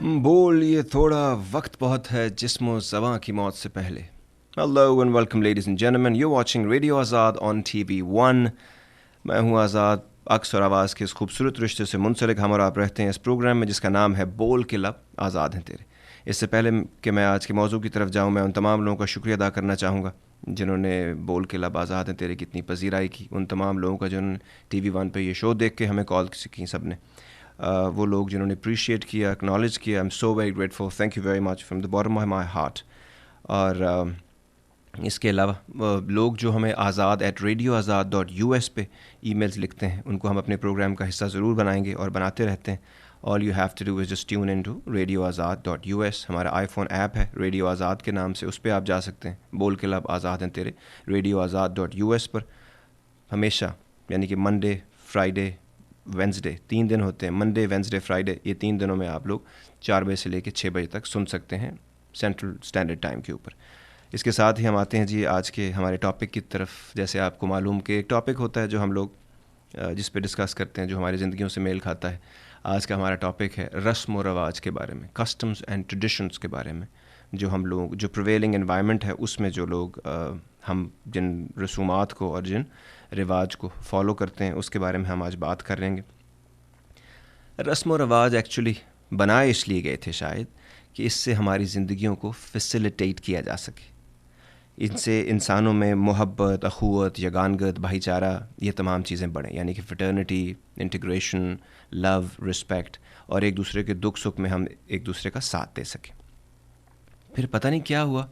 बोल ये थोड़ा वक्त बहुत है जिस्मो ज़बां की मौत से पहले. Hello and welcome ladies and gentlemen. You're watching Radio Azad on TV1. मैं हूँ आज़ाद. अक्स और आवाज़ के इस खूबसूरत रिश्ते से मुंसलिक हम और आप रहते हैं इस प्रोग्राम में जिसका नाम है बोल के लब आज़ाद हैं तेरे. इससे पहले कि मैं आज के मौजू की तरफ जाऊँ, मैं उन तमाम लोगों का शुक्रिया अदा करना चाहूँगा जिन्होंने बोल के लब आज़ाद हैं तेरे की इतनी पजीराई की. उन तमाम लोगों का जिन्होंने TV1 पे ये शो देख के हमें कॉल की सब ने. वो लोग जिन्होंने अप्रिशिएट किया, एक्नॉलेज किया. I am so very grateful. Thank you very much from the bottom of my heart. और इसके अलावा लोग जो हमें azad@radioazad.us पे ईमेल्स लिखते हैं, उनको हम अपने प्रोग्राम का हिस्सा ज़रूर बनाएंगे और बनाते रहते हैं. All you have to do is just tune in to radioazad.us. हमारा आईफोन ऐप है रेडियो आज़ाद के नाम से, उस पर आप जा सकते हैं. बोल के लब आज़ाद हैं तेरे radioazad.us पर हमेशा, यानी कि मंडे, फ्राइडे, वेंसडे, 3 दिन होते हैं. मंडे, वेंसडे, फ्राइडे, ये 3 दिनों में आप लोग 4 बजे से लेकर 6 बजे तक सुन सकते हैं सेंट्रल स्टैंडर्ड टाइम के ऊपर. इसके साथ ही हम आते हैं जी आज के हमारे टॉपिक की तरफ. जैसे आपको मालूम कि एक टॉपिक होता है जो हम लोग जिस पे डिस्कस करते हैं, जो हमारी ज़िंदगियों से मेल खाता है. आज का हमारा टॉपिक है रस्म और रवाज के बारे में, कस्टम्स एंड ट्रेडिशंस के बारे में. जो हम लोग, जो प्रिवेलिंग एनवायरनमेंट है उसमें जो लोग हम जिन रसूमात को और जिन रिवाज को फॉलो करते हैं उसके बारे में हम आज बात करेंगे. रस्म और रवाज एक्चुअली बनाए इसलिए गए थे शायद कि इससे हमारी ज़िंदगियों को फैसिलिटेट किया जा सके. इनसे इंसानों में मोहब्बत, अखुवत, यगानगत, भाईचारा, ये तमाम चीज़ें बढ़ें. यानी कि फ्रेटर्निटी, इंटीग्रेशन, लव, रिस्पेक्ट, और एक दूसरे के दुख सुख में हम एक दूसरे का साथ दे सकें. फिर पता नहीं क्या हुआ,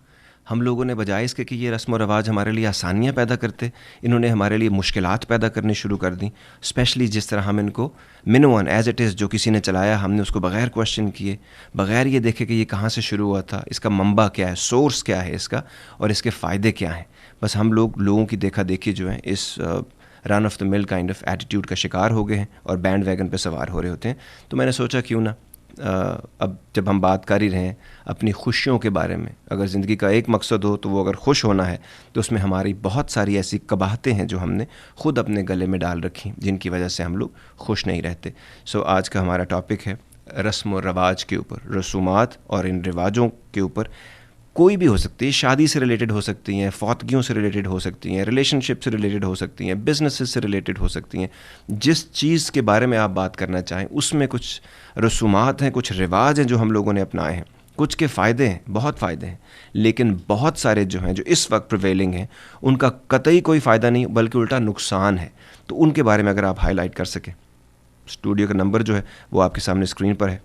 हम लोगों ने बजाय इसके कि ये रस्म व रवाज हमारे लिए आसानियाँ पैदा करते, इन्होंने हमारे लिए मुश्किलात पैदा करनी शुरू कर दी. स्पेशली जिस तरह हम इनको मिनवन एज इट इज़, जो किसी ने चलाया, हमने उसको बग़ैर क्वेश्चन किए, बग़ैर ये देखे कि ये कहाँ से शुरू हुआ था, इसका मंबा क्या है, सोर्स क्या है इसका, और इसके फ़ायदे क्या हैं. बस हम लोगों की देखा देखी जो है इस run of the mill kind of attitude का शिकार हो गए हैं और बैंड वैगन पे सवार हो रहे होते हैं. तो मैंने सोचा क्यों ना अब जब हम बात कर ही रहे हैं अपनी खुशियों के बारे में, अगर ज़िंदगी का एक मकसद हो तो वो अगर खुश होना है, तो उसमें हमारी बहुत सारी ऐसी कबाहतें हैं जो हमने ख़ुद अपने गले में डाल रखी, जिनकी वजह से हम लोग खुश नहीं रहते. सो आज का हमारा टॉपिक है रस्म और रवाज के ऊपर, रसूमात और इन रिवाजों के ऊपर. कोई भी हो सकती है, शादी से रिलेटेड हो सकती हैं, फौतगियों से रिलेटेड हो सकती हैं, रिलेशनशिप से रिलेटेड हो सकती हैं, बिजनेसेस से रिलेटेड हो सकती हैं. जिस चीज़ के बारे में आप बात करना चाहें उसमें कुछ रसूमात हैं, कुछ रिवाज हैं जो हम लोगों ने अपनाए हैं. कुछ के फ़ायदे हैं, बहुत फ़ायदे हैं, लेकिन बहुत सारे जो हैं, जो इस वक्त प्रिवेलिंग हैं, उनका कतई कोई फ़ायदा नहीं बल्कि उल्टा नुकसान है. तो उनके बारे में अगर आप हाईलाइट कर सकें. स्टूडियो का नंबर जो है वो आपके सामने स्क्रीन पर है.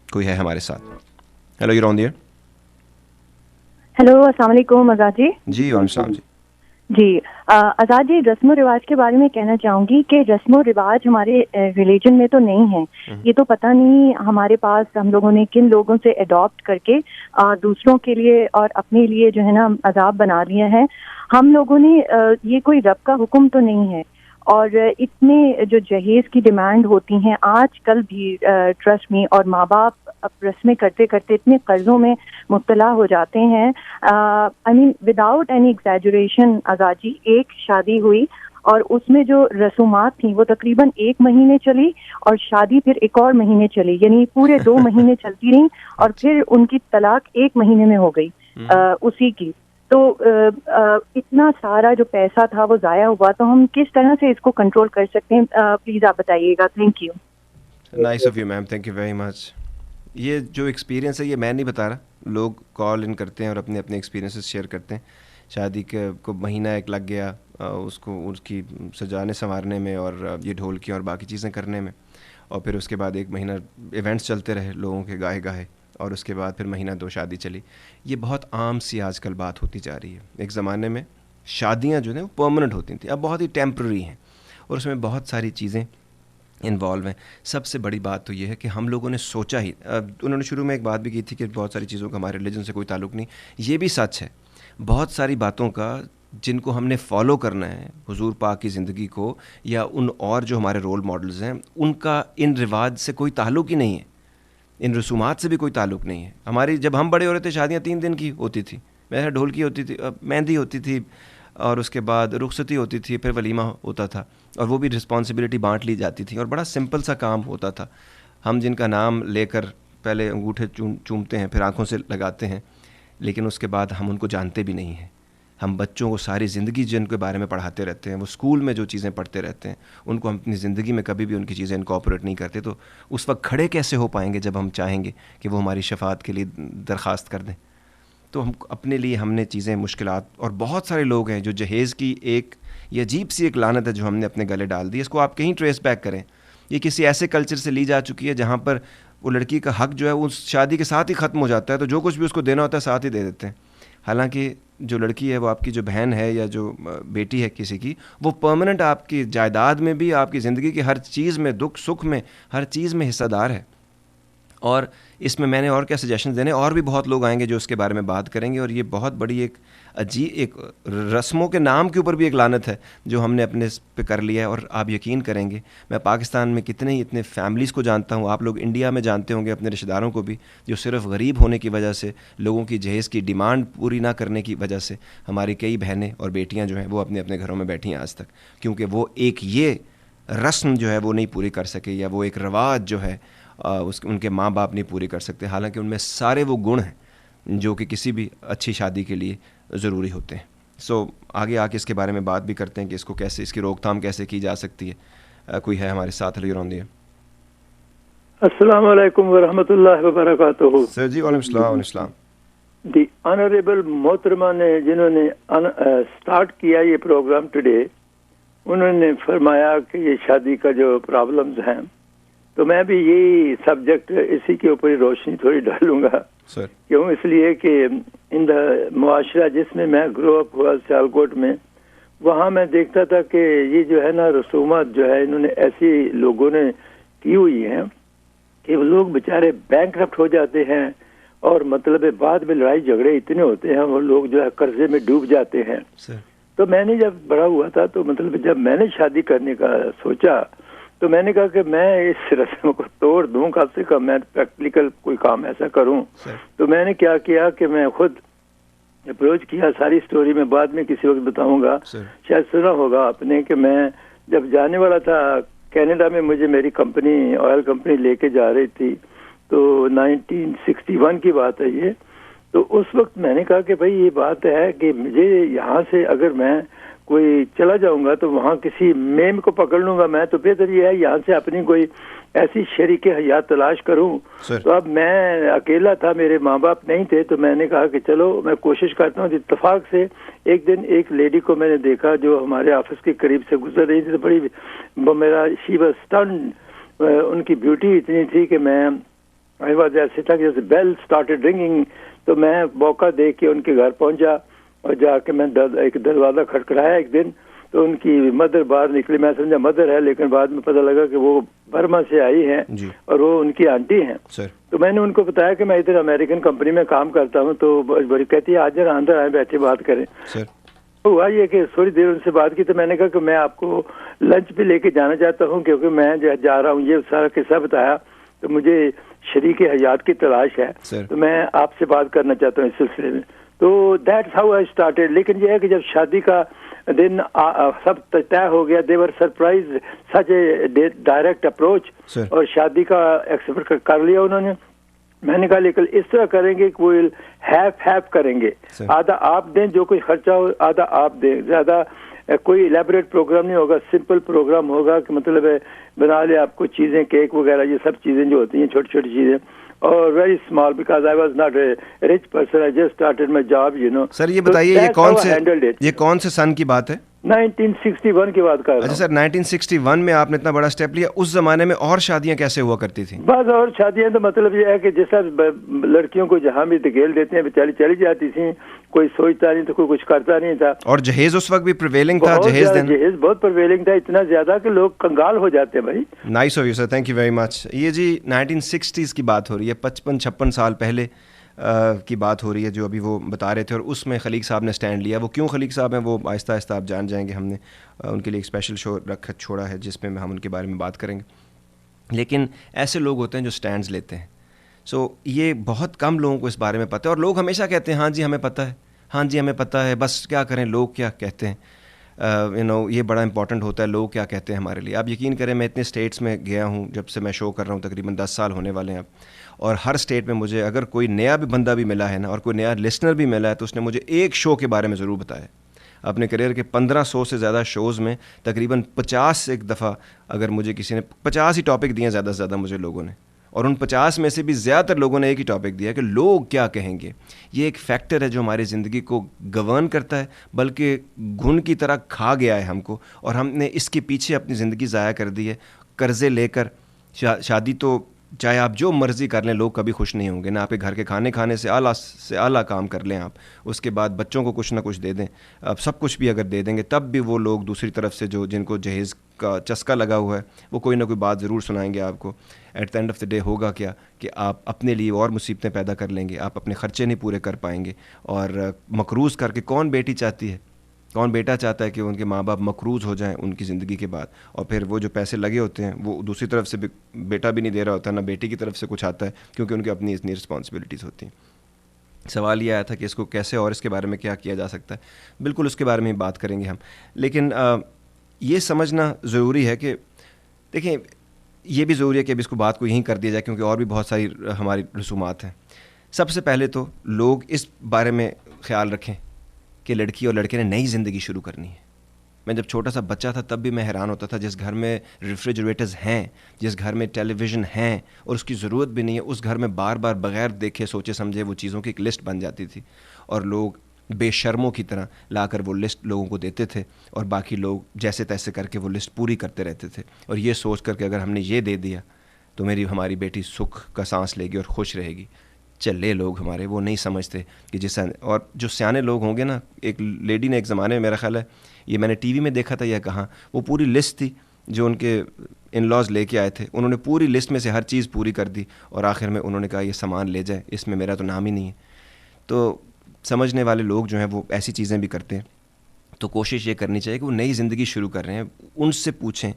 कोई है हमारे साथ? Hello, you on the air. Hello, अस्सलाम वालेकुम आज़ाद जी. जी वालेकुम सलाम जी. जी आज़ाद जी, रस्म और रिवाज के बारे में कहना चाहूँगी कि रस्म और रिवाज हमारे रिलीजन में तो नहीं है. ये तो पता नहीं हमारे पास हम लोगों ने किन लोगों से अडॉप्ट करके दूसरों के लिए और अपने लिए जो है ना अजाब बना दिया है. हम लोगों ने ये कोई रब का हुक्म तो नहीं है. और इतने जो जहेज़ की डिमांड होती हैं आजकल भी, ट्रस्ट में, और माँ बाप अब रस्में करते करते इतने कर्जों में मुब्तला हो जाते हैं. I mean without any एग्जैजुरेशन Azad ji, एक शादी हुई और उसमें जो रसूमात थी वो तकरीबन 1 महीने चली और शादी फिर एक और महीने चली, यानी पूरे 2 महीने चलती रही और फिर उनकी तलाक 1 महीने में हो गई उसी की. तो इतना सारा जो पैसा था वो ज़ाया हुआ. तो हम किस तरह से इसको कंट्रोल कर सकते हैं, प्लीज़ आप बताइएगा. Thank you. Nice of you ma'am, thank you very much. ये जो एक्सपीरियंस है ये मैं नहीं बता रहा, लोग कॉल इन करते हैं और अपने अपने एक्सपीरियंसेस शेयर करते हैं. शादी के को महीना एक लग गया उसको उसकी सजाने संवारने में और ये ढोलकियाँ और बाकी चीज़ें करने में, और फिर उसके बाद 1 महीना इवेंट्स चलते रहे लोगों के गाहे गाहे, और उसके बाद फिर महीना 2 शादी चली. ये बहुत आम सी आजकल बात होती जा रही है. एक ज़माने में शादियाँ जो हैं वो परमानेंट होती थी, अब बहुत ही टेम्प्रेरी हैं और उसमें बहुत सारी चीज़ें इन्वॉल्व हैं. सबसे बड़ी बात तो ये है कि हम लोगों ने सोचा ही, उन्होंने शुरू में एक बात भी की थी कि बहुत सारी चीज़ों का हमारे रिलीजन से कोई ताल्लुक़ नहीं. ये भी सच है, बहुत सारी बातों का जिनको हमने फॉलो करना है, हुजूर पाक की ज़िंदगी को या उन और जो हमारे रोल मॉडल्स हैं उनका इन रिवाज से कोई ताल्लुक़ ही नहीं है, इन रसूमात से भी कोई ताल्लुक़ नहीं है. हमारी जब हम बड़े हो रहे थे शादियाँ 3 दिन की होती थी, मेरा ढोलकी होती थी, मेहंदी होती थी, और उसके बाद रुखसती होती थी, फिर वलीमा होता था, और वो भी रिस्पॉन्सिबिलिटी बांट ली जाती थी और बड़ा सिंपल सा काम होता था. हम जिनका नाम लेकर पहले अंगूठे चूमते हैं, फिर आंखों से लगाते हैं, लेकिन उसके बाद हम उनको जानते भी नहीं हैं। हम बच्चों को सारी ज़िंदगी जिनके बारे में पढ़ाते रहते हैं, वो स्कूल में जो चीज़ें पढ़ते रहते हैं, उनको हम अपनी ज़िंदगी में कभी भी उनकी चीज़ें इनकॉर्पोरेट नहीं करते। तो उस वक्त खड़े कैसे हो पाएंगे जब हम चाहेंगे कि वो हमारी शफात के लिए दरख्वास्त कर दें? तो हम अपने लिए हमने चीज़ें मुश्किलात, और बहुत सारे लोग हैं जो जहेज़ की एक ये अजीब सी एक लानत है जो हमने अपने गले डाल दी। इसको आप कहीं ट्रेस बैक करें, ये किसी ऐसे कल्चर से ली जा चुकी है जहाँ पर वो लड़की का हक जो है वो शादी के साथ ही ख़त्म हो जाता है, तो जो कुछ भी उसको देना होता है साथ ही दे देते हैं। हालांकि जो लड़की है वो आपकी जो बहन है या जो बेटी है किसी की, वो परमानेंट आपकी जायदाद में भी, आपकी ज़िंदगी की हर चीज़ में, दुख सुख में, हर चीज़ में हिस्सेदार है। और इसमें मैंने और क्या सजेशन देने, और भी बहुत लोग आएंगे जो उसके बारे में बात करेंगे। और ये बहुत बड़ी एक अजीब एक रस्मों के नाम के ऊपर भी एक लानत है जो हमने अपने पे कर लिया है। और आप यकीन करेंगे, मैं पाकिस्तान में कितने ही इतने फैमिलीज़ को जानता हूँ, आप लोग इंडिया में जानते होंगे अपने रिश्तेदारों को भी, जो सिर्फ गरीब होने की वजह से, लोगों की जहेज़ की डिमांड पूरी ना करने की वजह से, हमारी कई बहनें और बेटियाँ जो हैं वो अपने अपने घरों में बैठी हैं आज तक, क्योंकि वो एक ये रस्म जो है वो नहीं पूरी कर सके, या वो एक रवाज जो है उनके माँ बाप नहीं पूरी कर सकते। हालांकि उनमें सारे वो गुण हैं जो कि किसी भी अच्छी शादी के लिए ज़रूरी होते हैं। सो आगे आके इसके बारे में बात भी करते हैं कि इसको कैसे, इसकी रोकथाम कैसे की जा सकती है। कोई है हमारे साथ? हेलो रौंदी है। अस्सलाम वालेकुम व रहमतुल्लाहि व बरकातुहू। सर जी वालेकुम सलाम। दी ऑनरेबल मोहतरमा ने जिन्होंने स्टार्ट किया ये प्रोग्राम टुडे, उन्होंने फरमाया कि ये शादी का जो प्रॉब्लम्स हैं, तो मैं भी यही सब्जेक्ट इसी के ऊपर ही रोशनी थोड़ी डालूंगा। क्यों? इसलिए कि इन द मुआशरा जिसमें मैं ग्रो अप हुआ सियालकोट में, वहाँ मैं देखता था कि ये जो है ना रसूमात जो है इन्होंने ऐसी लोगों ने की हुई हैं कि वो लोग बेचारे बैंकरप्ट हो जाते हैं, और मतलब बाद में लड़ाई झगड़े इतने होते हैं, वो लोग जो है कर्जे में डूब जाते हैं। तो मैंने जब बड़ा हुआ था, तो मतलब जब मैंने शादी करने का सोचा, तो मैंने कहा कि मैं इस रस्म को तोड़ दूं, कम से कम मैं प्रैक्टिकल कोई काम ऐसा करूं। तो मैंने क्या किया कि मैं खुद अप्रोच किया। सारी स्टोरी मैं बाद में किसी वक्त बताऊंगा, शायद सुना होगा आपने कि मैं जब जाने वाला था कनाडा में, मुझे मेरी कंपनी, ऑयल कंपनी लेके जा रही थी, तो 1961 की बात है ये। तो उस वक्त मैंने कहा कि भाई ये बात है कि मुझे यहाँ से अगर मैं कोई चला जाऊंगा तो वहाँ किसी मेम को पकड़ लूंगा मैं, तो बेहतर ये है यहाँ से अपनी कोई ऐसी शरीके हयात तलाश करूं। तो अब मैं अकेला था, मेरे माँ बाप नहीं थे, तो मैंने कहा कि चलो मैं कोशिश करता हूँ। इत्तेफाक से एक दिन एक लेडी को मैंने देखा जो हमारे ऑफिस के करीब से गुजर रही थी, तो बड़ी मेरा शी वाज स्टन्ड, उनकी ब्यूटी इतनी थी कि मैं आई वाज ऐसे था कि जैसे बेल स्टार्टेड रिंगिंग। तो मैं मौका देख के उनके घर पहुंचा और जाके मैं एक दरवाजा खटखटाया एक दिन, तो उनकी मदर बाहर निकली। मैं समझा मदर है, लेकिन बाद में पता लगा कि वो बर्मा से आई हैं और वो उनकी आंटी हैं। तो मैंने उनको बताया कि मैं इधर अमेरिकन कंपनी में काम करता हूँ। तो बड़ी कहती है आज अंदर आए, बैठे बात करें। तो हुआ ये कि थोड़ी देर उनसे बात की, तो मैंने कहा कि मैं आपको लंच पे लेके जाना चाहता हूँ, क्योंकि मैं जो जा रहा हूँ, ये सारा किस्सा बताया, तो मुझे शरीक हयात की तलाश है, तो मैं आपसे बात करना चाहता हूँ इस सिलसिले में। तो दैट्स हाउ आई स्टार्टेड। लेकिन यह है कि जब शादी का दिन सब तय हो गया, देवर सरप्राइज सच ए डायरेक्ट अप्रोच, और शादी का एक्सेप्ट कर लिया उन्होंने। मैंने कहा लेकिन इस तरह करेंगे कि वो हैफ करेंगे, आधा आप दें, जो कोई खर्चा हो आधा आप दें, ज्यादा कोई इलेबोरेट प्रोग्राम नहीं होगा, सिंपल प्रोग्राम होगा कि मतलब बना ले आपको चीजें, केक वगैरह, ये सब चीजें जो होती हैं छोटी छोटी चीजें, और very small, because I was not a rich person, I just started my job, you know. Sir ये बताइए, ये कौन से सन की बात है? 1961 की बात कर रहा हूं। अच्छा सर, 1961 में आपने इतना बड़ा स्टेप लिया। उस जमाने में और शादियां कैसे हुआ करती थी? बस और शादियां तो मतलब ये है कि जैसा लड़कियों को जहां भी धकेल देते हैं बेचारी चली जाती थी, कोई सोचता नहीं था, कोई कुछ करता नहीं था। और जहेज उस वक्त भी प्रिवेलिंग था? जहेज बहुत प्रिवेलिंग था, इतना ज्यादा कि लोग कंगाल हो जाते हैं भाई। Nice of you sir, thank you very much. ये जी 1960s की बात हो रही है, 55-56 साल पहले की बात हो रही है जो अभी वो बता रहे थे, और उसमें खलीक साहब ने स्टैंड लिया। वो क्यों खलीक साहब हैं वो आहिस्ता आहिस्ता आप जान जाएंगे। हमने उनके लिए एक स्पेशल शो छोड़ा है जिसमें हम उनके बारे में बात करेंगे। लेकिन ऐसे लोग होते हैं जो स्टैंड्स लेते हैं। सो ये बहुत कम लोगों को इस बारे में पता है, और लोग हमेशा कहते हैं हाँ जी हमें पता है, हाँ जी हमें पता है, बस क्या करें, लोग क्या कहते हैं। ये बड़ा इंपॉर्टेंट होता है लोग क्या कहते हैं हमारे लिए। आप यकीन करें मैं इतने स्टेट्स में गया हूँ जब से मैं शो कर रहा हूँ, तकरीबन 10 साल होने वाले हैं अब, और हर स्टेट में मुझे अगर कोई नया भी बंदा भी मिला है ना और कोई नया लिसनर भी मिला है तो उसने मुझे एक शो के बारे में ज़रूर बताया। अपने करियर के 1500 से ज़्यादा शोज़ में तकरीबन 50 एक दफ़ा अगर मुझे किसी ने 50 ही टॉपिक दिए ज़्यादा से ज़्यादा मुझे लोगों ने, और उन 50 में से भी ज़्यादातर लोगों ने एक ही टॉपिक दिया कि लोग क्या कहेंगे। ये एक फैक्टर है जो हमारी ज़िंदगी को गवर्न करता है, बल्कि घुन की तरह खा गया है हमको, और हमने इसके पीछे अपनी ज़िंदगी ज़ाया कर दी है। कर्ज़े लेकर शादी तो चाहे आप जो मर्ज़ी कर लें, लोग कभी खुश नहीं होंगे ना। आपके घर के खाने से आला काम कर लें आप, उसके बाद बच्चों को कुछ ना कुछ दे दें, अब सब कुछ भी अगर दे देंगे तब भी वो लोग दूसरी तरफ से जो जिनको जहेज़ का चस्का लगा हुआ है वो कोई ना कोई बात ज़रूर सुनाएंगे आपको। Eight the end of the day होगा क्या कि आप अपने लिए और मुसीबतें पैदा कर लेंगे, आप अपने ख़र्चे नहीं पूरे कर पाएंगे। और मकरूज़ करके कौन बेटी चाहती है, कौन बेटा चाहता है कि उनके माँ बाप मकरूज़ हो जाएं उनकी ज़िंदगी के बाद, और फिर वो जो पैसे लगे होते हैं वो दूसरी तरफ से बेटा भी नहीं दे रहा होता, ना बेटी की तरफ से कुछ आता है, क्योंकि उनकी अपनी इतनी रिस्पॉन्सिबिलिटीज़ होती हैं। सवाल ये आया था कि इसको कैसे और इसके बारे में क्या किया जा सकता है। बिल्कुल उसके बारे में ही बात करेंगे हम, लेकिन ये समझना ज़रूरी है कि देखें, ये भी ज़रूरी है कि अब इसको बात को यहीं कर दिया जाए, क्योंकि और भी बहुत सारी हमारी रसूमात हैं। सबसे पहले तो लोग इस बारे में ख़्याल रखें कि लड़की और लड़के ने नई ज़िंदगी शुरू करनी है। मैं जब छोटा सा बच्चा था तब भी मैं हैरान होता था, जिस घर में रेफ्रिजरेटर्स हैं, जिस घर में टेलीविज़न हैं और उसकी ज़रूरत भी नहीं है, उस घर में बार बार बग़ैर देखे सोचे समझे वो चीज़ों की एक लिस्ट बन जाती थी, और लोग बेशर्मों की तरह लाकर वो लिस्ट लोगों को देते थे, और बाकी लोग जैसे तैसे करके वो लिस्ट पूरी करते रहते थे, और ये सोच कर के अगर हमने ये दे दिया तो हमारी बेटी सुख का सांस लेगी और खुश रहेगी। चले लोग हमारे वो नहीं समझते कि और जो सियाने लोग होंगे ना, एक लेडी ने एक ज़माने में, मेरा ख्याल है ये मैंने टीवी में देखा था या कहाँ, वो पूरी लिस्ट थी जो उनके इन लॉज लेके आए थे, उन्होंने पूरी लिस्ट में से हर चीज़ पूरी कर दी, और आखिर में उन्होंने कहा ये सामान ले जाए, इसमें मेरा तो नाम ही नहीं है। तो समझने वाले लोग जो हैं वो ऐसी चीज़ें भी करते हैं। तो कोशिश ये करनी चाहिए कि वो नई ज़िंदगी शुरू कर रहे हैं, उनसे पूछें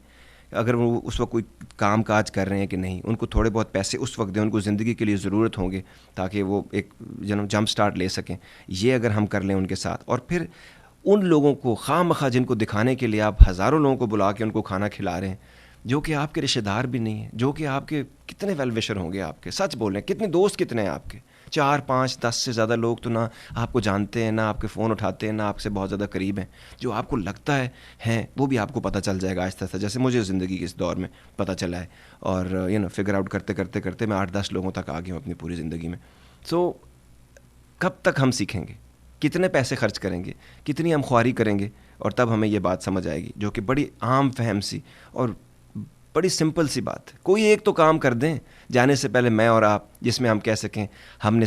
अगर वो उस वक्त कोई काम काज कर रहे हैं कि नहीं, उनको थोड़े बहुत पैसे उस वक्त दें, उनको ज़िंदगी के लिए ज़रूरत होंगे ताकि वो एक जंप स्टार्ट ले सकें। ये अगर हम कर लें उनके साथ, और फिर उन लोगों को खामखा जिनको दिखाने के लिए आप हज़ारों लोगों को बुला के उनको खाना खिला रहे हैं, जो कि आपके रिश्तेदार भी नहीं हैं, जो कि आपके कितने वेल विशर होंगे आपके, सच बोल रहे हैं, कितने दोस्त कितने हैं आपके, 4, 5, 10 से ज़्यादा लोग तो ना आपको जानते हैं, ना आपके फ़ोन उठाते हैं, ना आपसे बहुत ज़्यादा करीब हैं। जो आपको लगता है हैं वो भी आपको पता चल जाएगा आहिस्ता आहिस्ता, जैसे मुझे ज़िंदगी के इस दौर में पता चला है। और फिगर आउट करते करते करते मैं 8-10 लोगों तक आ गया हूँ अपनी पूरी ज़िंदगी में। सो कब तक हम सीखेंगे, कितने पैसे खर्च करेंगे, कितनी हम ख्वारी करेंगे, और तब हमें ये बात समझ आएगी, जो कि बड़ी आम फहम सी और बड़ी सिंपल सी बात है। कोई एक तो काम कर दें जाने से पहले, मैं और आप, जिसमें हम कह सकें हमने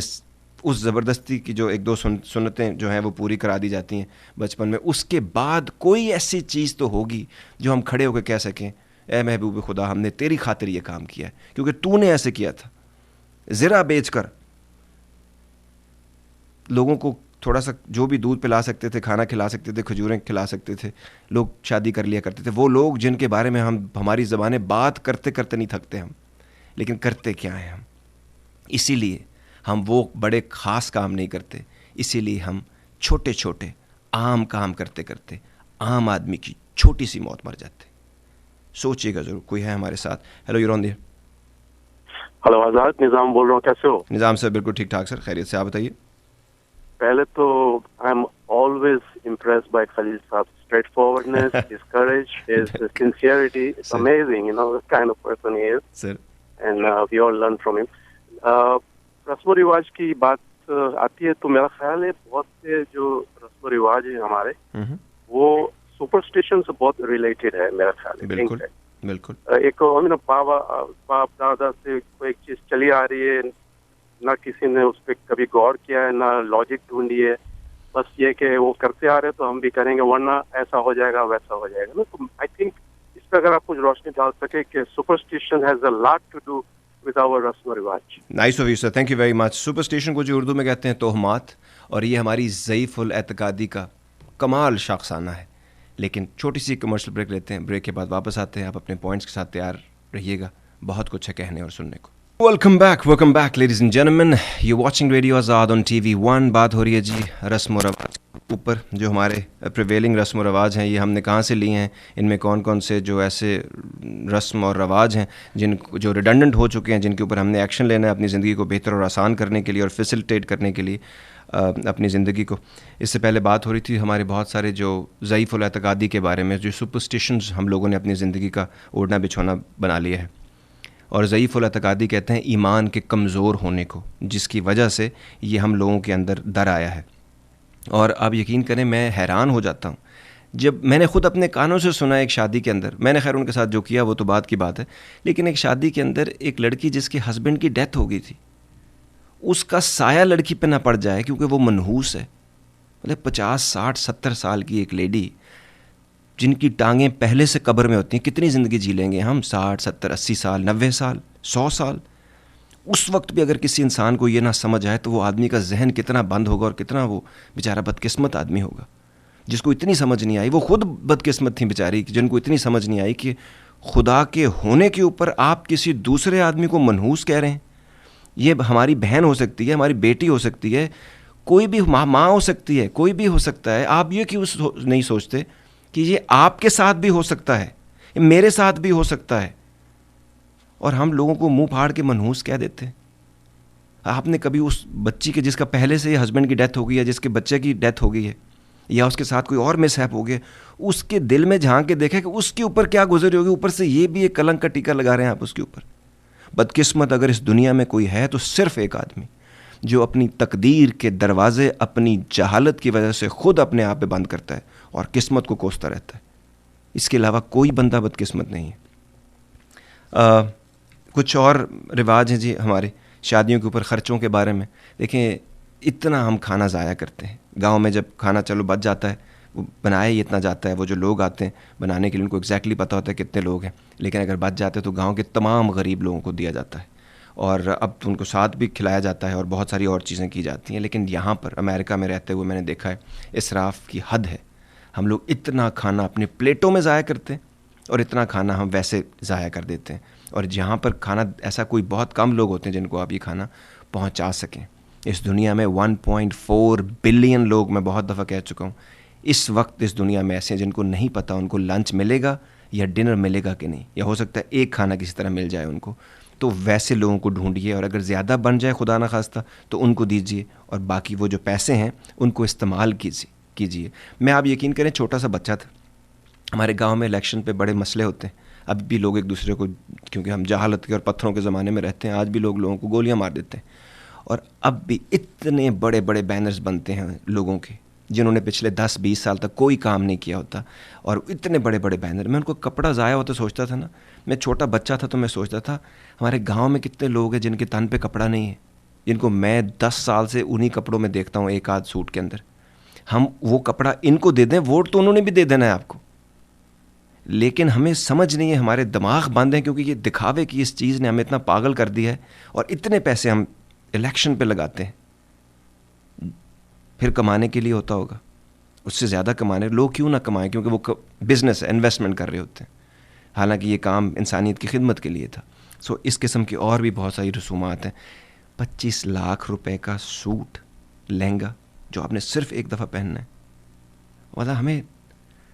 उस ज़बरदस्ती की जो 1-2 सुन्नतें जो हैं वो पूरी करा दी जाती हैं बचपन में, उसके बाद कोई ऐसी चीज़ तो होगी जो हम खड़े होकर कह सकें, ए महबूब खुदा हमने तेरी खातिर ये काम किया है, क्योंकि तूने ऐसे किया था। ज़रा बेचकर लोगों को थोड़ा सा जो भी दूध पिला सकते थे, खाना खिला सकते थे, खजूरें खिला सकते थे, लोग शादी कर लिया करते थे। वो लोग जिनके बारे में हमारी ज़बानें बात करते करते नहीं थकते हम, लेकिन करते क्या हैं हम। इसीलिए हम वो बड़े ख़ास काम नहीं करते, इसीलिए हम छोटे छोटे आम काम करते करते आम आदमी की छोटी सी मौत मर जाते। सोचिएगा ज़रूर। कोई है हमारे साथ? Hello, you're on the air. Hello Azad, Nizam बोल रहा हूँ, कैसे हो? निज़ाम सर बिल्कुल ठीक ठाक सर, खैरियत से, आप बताइए। पहले तो I am always impressed by Khalil sahab, straightforwardness, his courage, his sincerity, it's amazing, you know, the kind of person he is sir, and we all learn from him. रस्म रिवाज की बात आती है तो मेरा ख्याल है बहुत से जो रस्म रिवाज है हमारे वो सुपरस्टिशन से बहुत रिलेटेड है, मेरा ख्याल है। बिल्कुल बिल्कुल। एक बाप दादा से कोई एक चीज चली आ रही है, ना किसी ने उस पर कभी गौर किया है, ना लॉजिक ढूंढी है, बस ये कि वो करते आ रहे हैं तो हम भी करेंगे, वरना ऐसा हो जाएगा वैसा हो जाएगा ना। तो आई थिंक इस पर अगर आप कुछ रोशनी डाल सके कि superstition has a lot to do with our रस्म रिवाज। Nice of you sir, thank you very much. Superstition को जो उर्दू में कहते हैं तोहमात, और ये हमारी ज़ईफ़ुल एतकादी का कमाल शाखसाना है। लेकिन छोटी सी कमर्शियल ब्रेक लेते हैं, ब्रेक के बाद वापस आते हैं। आप अपने पॉइंट्स के साथ तैयार रहिएगा, बहुत कुछ है कहने और सुनने को। Welcome back ladies and gentleman, you watching radio Azad on TV1। बात हो रही है जी रस्म और रिवाज। ऊपर जो हमारे प्रिवेलिंग रस्म और रवाज हैं ये हमने कहाँ से लिए हैं, इनमें कौन कौन से जो ऐसे रस्म और रवाज हैं जो रिडंडेंट हो चुके हैं, जिनके ऊपर हमने एक्शन लेना है अपनी ज़िंदगी को बेहतर और आसान करने के लिए और फैसिलिटेट करने के लिए अपनी ज़िंदगी को। इससे पहले बात हो रही थी हमारे बहुत सारे जो ज़ईफ़ उल एतक़ादी के बारे में, जो सुपरस्टिशंस हम लोगों ने अपनी ज़िंदगी का ओढ़ना बिछोना बना लिया है। और ज़ईफ़ उल एतक़ादी कहते हैं ईमान के कमज़ोर होने को, जिसकी वजह से ये हम लोगों के अंदर डर आया है। और आप यकीन करें मैं हैरान हो जाता हूँ जब मैंने ख़ुद अपने कानों से सुना एक शादी के अंदर, मैंने खैर उनके साथ जो किया वो तो बात की बात है, लेकिन एक शादी के अंदर एक लड़की जिसके हस्बैंड की डेथ हो गई थी, उसका साया लड़की पे ना पड़ जाए क्योंकि वो मनहूस है। मतलब 50, 60, 70 साल की एक लेडी जिनकी टांगें पहले से कब्र में होती हैं, कितनी ज़िंदगी जी लेंगे हम, 60, 70, 80 साल, 90 साल, 100 साल। उस वक्त भी अगर किसी इंसान को ये ना समझ आए तो वो आदमी का जहन कितना बंद होगा और कितना वो बेचारा बदकिस्मत आदमी होगा जिसको इतनी समझ नहीं आई। वो खुद बदकिस्मत थी बेचारी, जिनको इतनी समझ नहीं आई कि खुदा के होने के ऊपर आप किसी दूसरे आदमी को मनहूस कह रहे हैं। ये हमारी बहन हो सकती है, हमारी बेटी हो सकती है, कोई भी माँ हो सकती है, कोई भी हो सकता है। आप ये क्यों नहीं सोचते कि ये आपके साथ भी हो सकता है, मेरे साथ भी हो सकता है, और हम लोगों को मुंह फाड़ के मनहूस कह देते हैं। आपने कभी उस बच्ची के जिसका पहले से हस्बैंड की डेथ हो गई है, जिसके बच्चे की डेथ हो गई है, या उसके साथ कोई और मिसहैप हो गया, उसके दिल में झांक के देखा कि उसके ऊपर क्या गुजरी होगी। ऊपर से ये भी एक कलंक का टीका लगा रहे हैं आप उसके ऊपर। बदकिस्मत अगर इस दुनिया में कोई है तो सिर्फ एक आदमी जो अपनी तकदीर के दरवाजे अपनी जहालत की वजह से खुद अपने आप पे बंद करता है और किस्मत को कोसता रहता है। इसके अलावा कोई बंदा बदकिस्मत नहीं है। कुछ और रिवाज हैं जी हमारे शादियों के ऊपर ख़र्चों के बारे में। देखें, इतना हम खाना ज़ाया करते हैं। गांव में जब खाना चलो बच जाता है, वो बनाया ही इतना जाता है, वो जो लोग आते हैं बनाने के लिए उनको एग्जैक्टली पता होता है कितने लोग हैं, लेकिन अगर बच जाते हैं तो गांव के तमाम गरीब लोगों को दिया जाता है और अब तो उनको साथ भी खिलाया जाता है और बहुत सारी और चीज़ें की जाती हैं। लेकिन यहाँ पर अमेरिका में रहते हुए मैंने देखा है इसराफ़ की हद है। हम लोग इतना खाना अपनी प्लेटों में ज़ाया करते हैं और इतना खाना हम वैसे ज़ाया कर देते हैं। और जहाँ पर खाना ऐसा कोई बहुत कम लोग होते हैं जिनको आप ये खाना पहुँचा सकें। इस दुनिया में 1.4 बिलियन लोग, मैं बहुत दफ़ा कह चुका हूँ, इस वक्त इस दुनिया में ऐसे हैं जिनको नहीं पता उनको लंच मिलेगा या डिनर मिलेगा कि नहीं, या हो सकता है एक खाना किसी तरह मिल जाए उनको। तो वैसे लोगों को ढूंढिए और अगर ज़्यादा बन जाए खुदा ना खास्ता तो उनको दीजिए और बाकी वो जो पैसे हैं उनको इस्तेमाल कीजिए। मैं आप यकीन करें, छोटा सा बच्चा था, हमारे गांव में इलेक्शन पे बड़े मसले होते हैं। अब भी लोग एक दूसरे को, क्योंकि हम जहालत के और पत्थरों के ज़माने में रहते हैं, आज भी लोगों को गोलियां मार देते हैं। और अब भी इतने बड़े बड़े बैनर्स बनते हैं लोगों के जिन्होंने पिछले 10-20 साल तक कोई काम नहीं किया होता, और इतने बड़े बड़े बैनर। मैं उनको कपड़ा ज़ाया होता सोचता था ना, मैं छोटा बच्चा था तो मैं सोचता था हमारे गांव में कितने लोग हैं जिनके तन पे कपड़ा नहीं है, जिनको मैं 10 साल से उन्हीं कपड़ों में देखता हूँ, एक आध सूट के अंदर। हम वो कपड़ा इनको दे दें, वोट तो उन्होंने भी दे देना है आपको, लेकिन हमें समझ नहीं है, हमारे दिमाग बंद हैं, क्योंकि ये दिखावे की इस चीज़ ने हमें इतना पागल कर दिया है। और इतने पैसे हम इलेक्शन पे लगाते हैं, फिर कमाने के लिए होता होगा, उससे ज़्यादा कमाने लोग क्यों ना कमाएं, क्योंकि वो बिज़नेस है, इन्वेस्टमेंट कर रहे होते हैं, हालांकि ये काम इंसानियत की खिदमत के लिए था। सो इस किस्म की और भी बहुत सारी रसूमात हैं। 25 लाख रुपए का सूट, लहंगा, जो आपने सिर्फ एक दफ़ा पहनना है। मतलब हमें,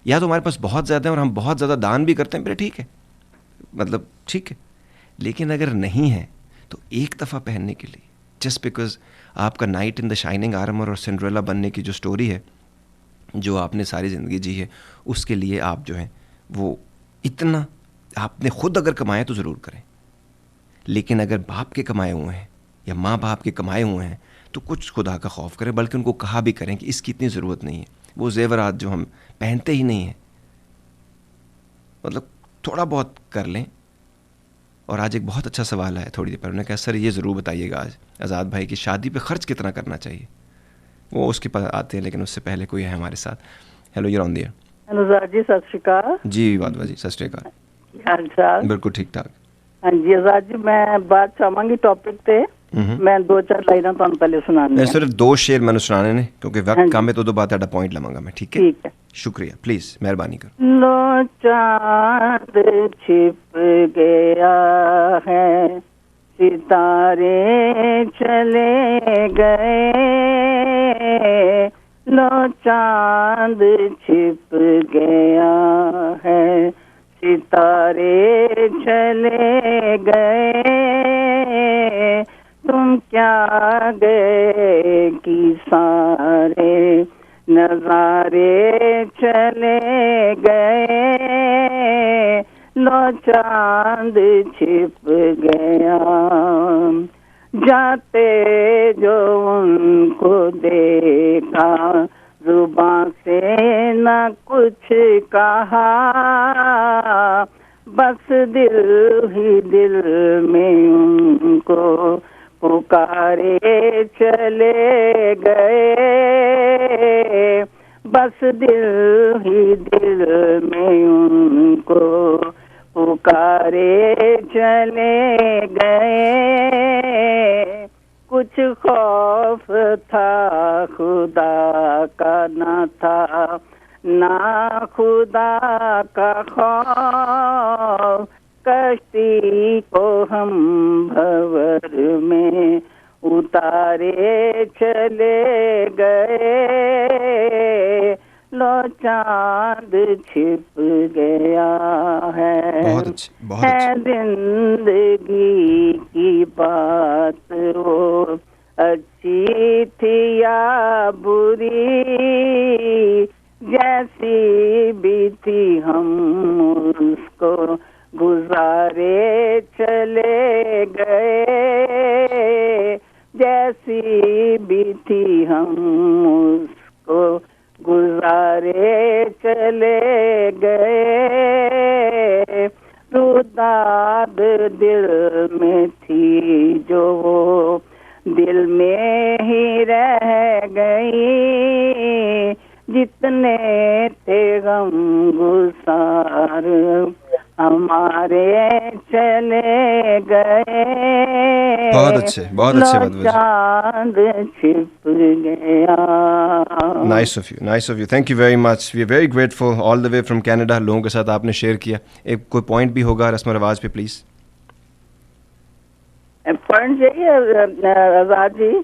या तो हमारे पास बहुत ज़्यादा है और हम बहुत ज़्यादा दान भी करते हैं, फिर ठीक है, मतलब ठीक है, लेकिन अगर नहीं है तो एक दफ़ा पहनने के लिए, जस्ट बिकॉज आपका night in the shining armour और सिंड्रेला बनने की जो स्टोरी है, जो आपने सारी ज़िंदगी जी है, उसके लिए आप जो है वो इतना आपने खुद अगर कमाया तो ज़रूर करें। लेकिन अगर बाप के कमाए हुए हैं या माँ बाप के कमाए हुए हैं तो कुछ खुदा का खौफ करें, बल्कि उनको कहा भी करें कि इसकी इतनी ज़रूरत नहीं है। वो ज़ेवरात जो हम पहनते ही नहीं हैं, मतलब थोड़ा बहुत कर लें। और आज एक बहुत अच्छा सवाल है थोड़ी देर पहले, उन्होंने कहा सर ये ज़रूर बताइएगा आज आज़ाद भाई की शादी पे ख़र्च कितना करना चाहिए। वो उसके पास आते हैं, लेकिन उससे पहले कोई है हमारे साथ। Hello, you on the air. Hello Azad ji, Sat Shri अकाल जी। वादवा जी, सत श्री अकाल। हाल चाल? बिल्कुल ठीक ठाक। हाँ जी आज़ाद जी, मैं बात चाहांगी टॉपिक पे। मैं 2-4 लाइना तुहानू पहले सुनानी है। सिर्फ 2 शेर मैंने सुनाने ने, क्योंकि वक्त कम है, तो बात आड़ा पॉइंट लवांगा मैं। ठीक है, ठीक है, शुक्रिया, प्लीज मेहरबानी कर। लो चांद छिप गया है, सितारे चले गए, लो चांद छिप गया है, सितारे चले गए, तुम क्या गए कि सारे नजारे चले गए, लो चांद छिप गया। जाते जो उनको देखा, जुबान से न कुछ कहा, बस दिल ही दिल में उनको पुकारे चले गए, बस दिल ही दिल में उनको पुकारे चले गए। कुछ खौफ था खुदा का न था, ना खुदा का खौफ, कश्ती को हम भंवर में उतारे चले गए, लो चांद छिप गया है। बहुत है जिंदगी की बात वो अच्छी थी या बुरी, जैसी भी थी हम उसको गुजारे चले गए, जैसी भी थी हम उसको गुजारे चले गए। रुदाद दिल में थी जो वो दिल में ही रह गई, जितने थे गम गुसार हमारे चले गए, बहुत अच्छे चांद छिप गया। Nice of you, thank you very much. We are very grateful all the way from Canada, लोगों के साथ आपने शेयर किया। एक कोई पॉइंट भी होगा रस्म रिवाज पे प्लीज। पॉइंट यही है आजाद जी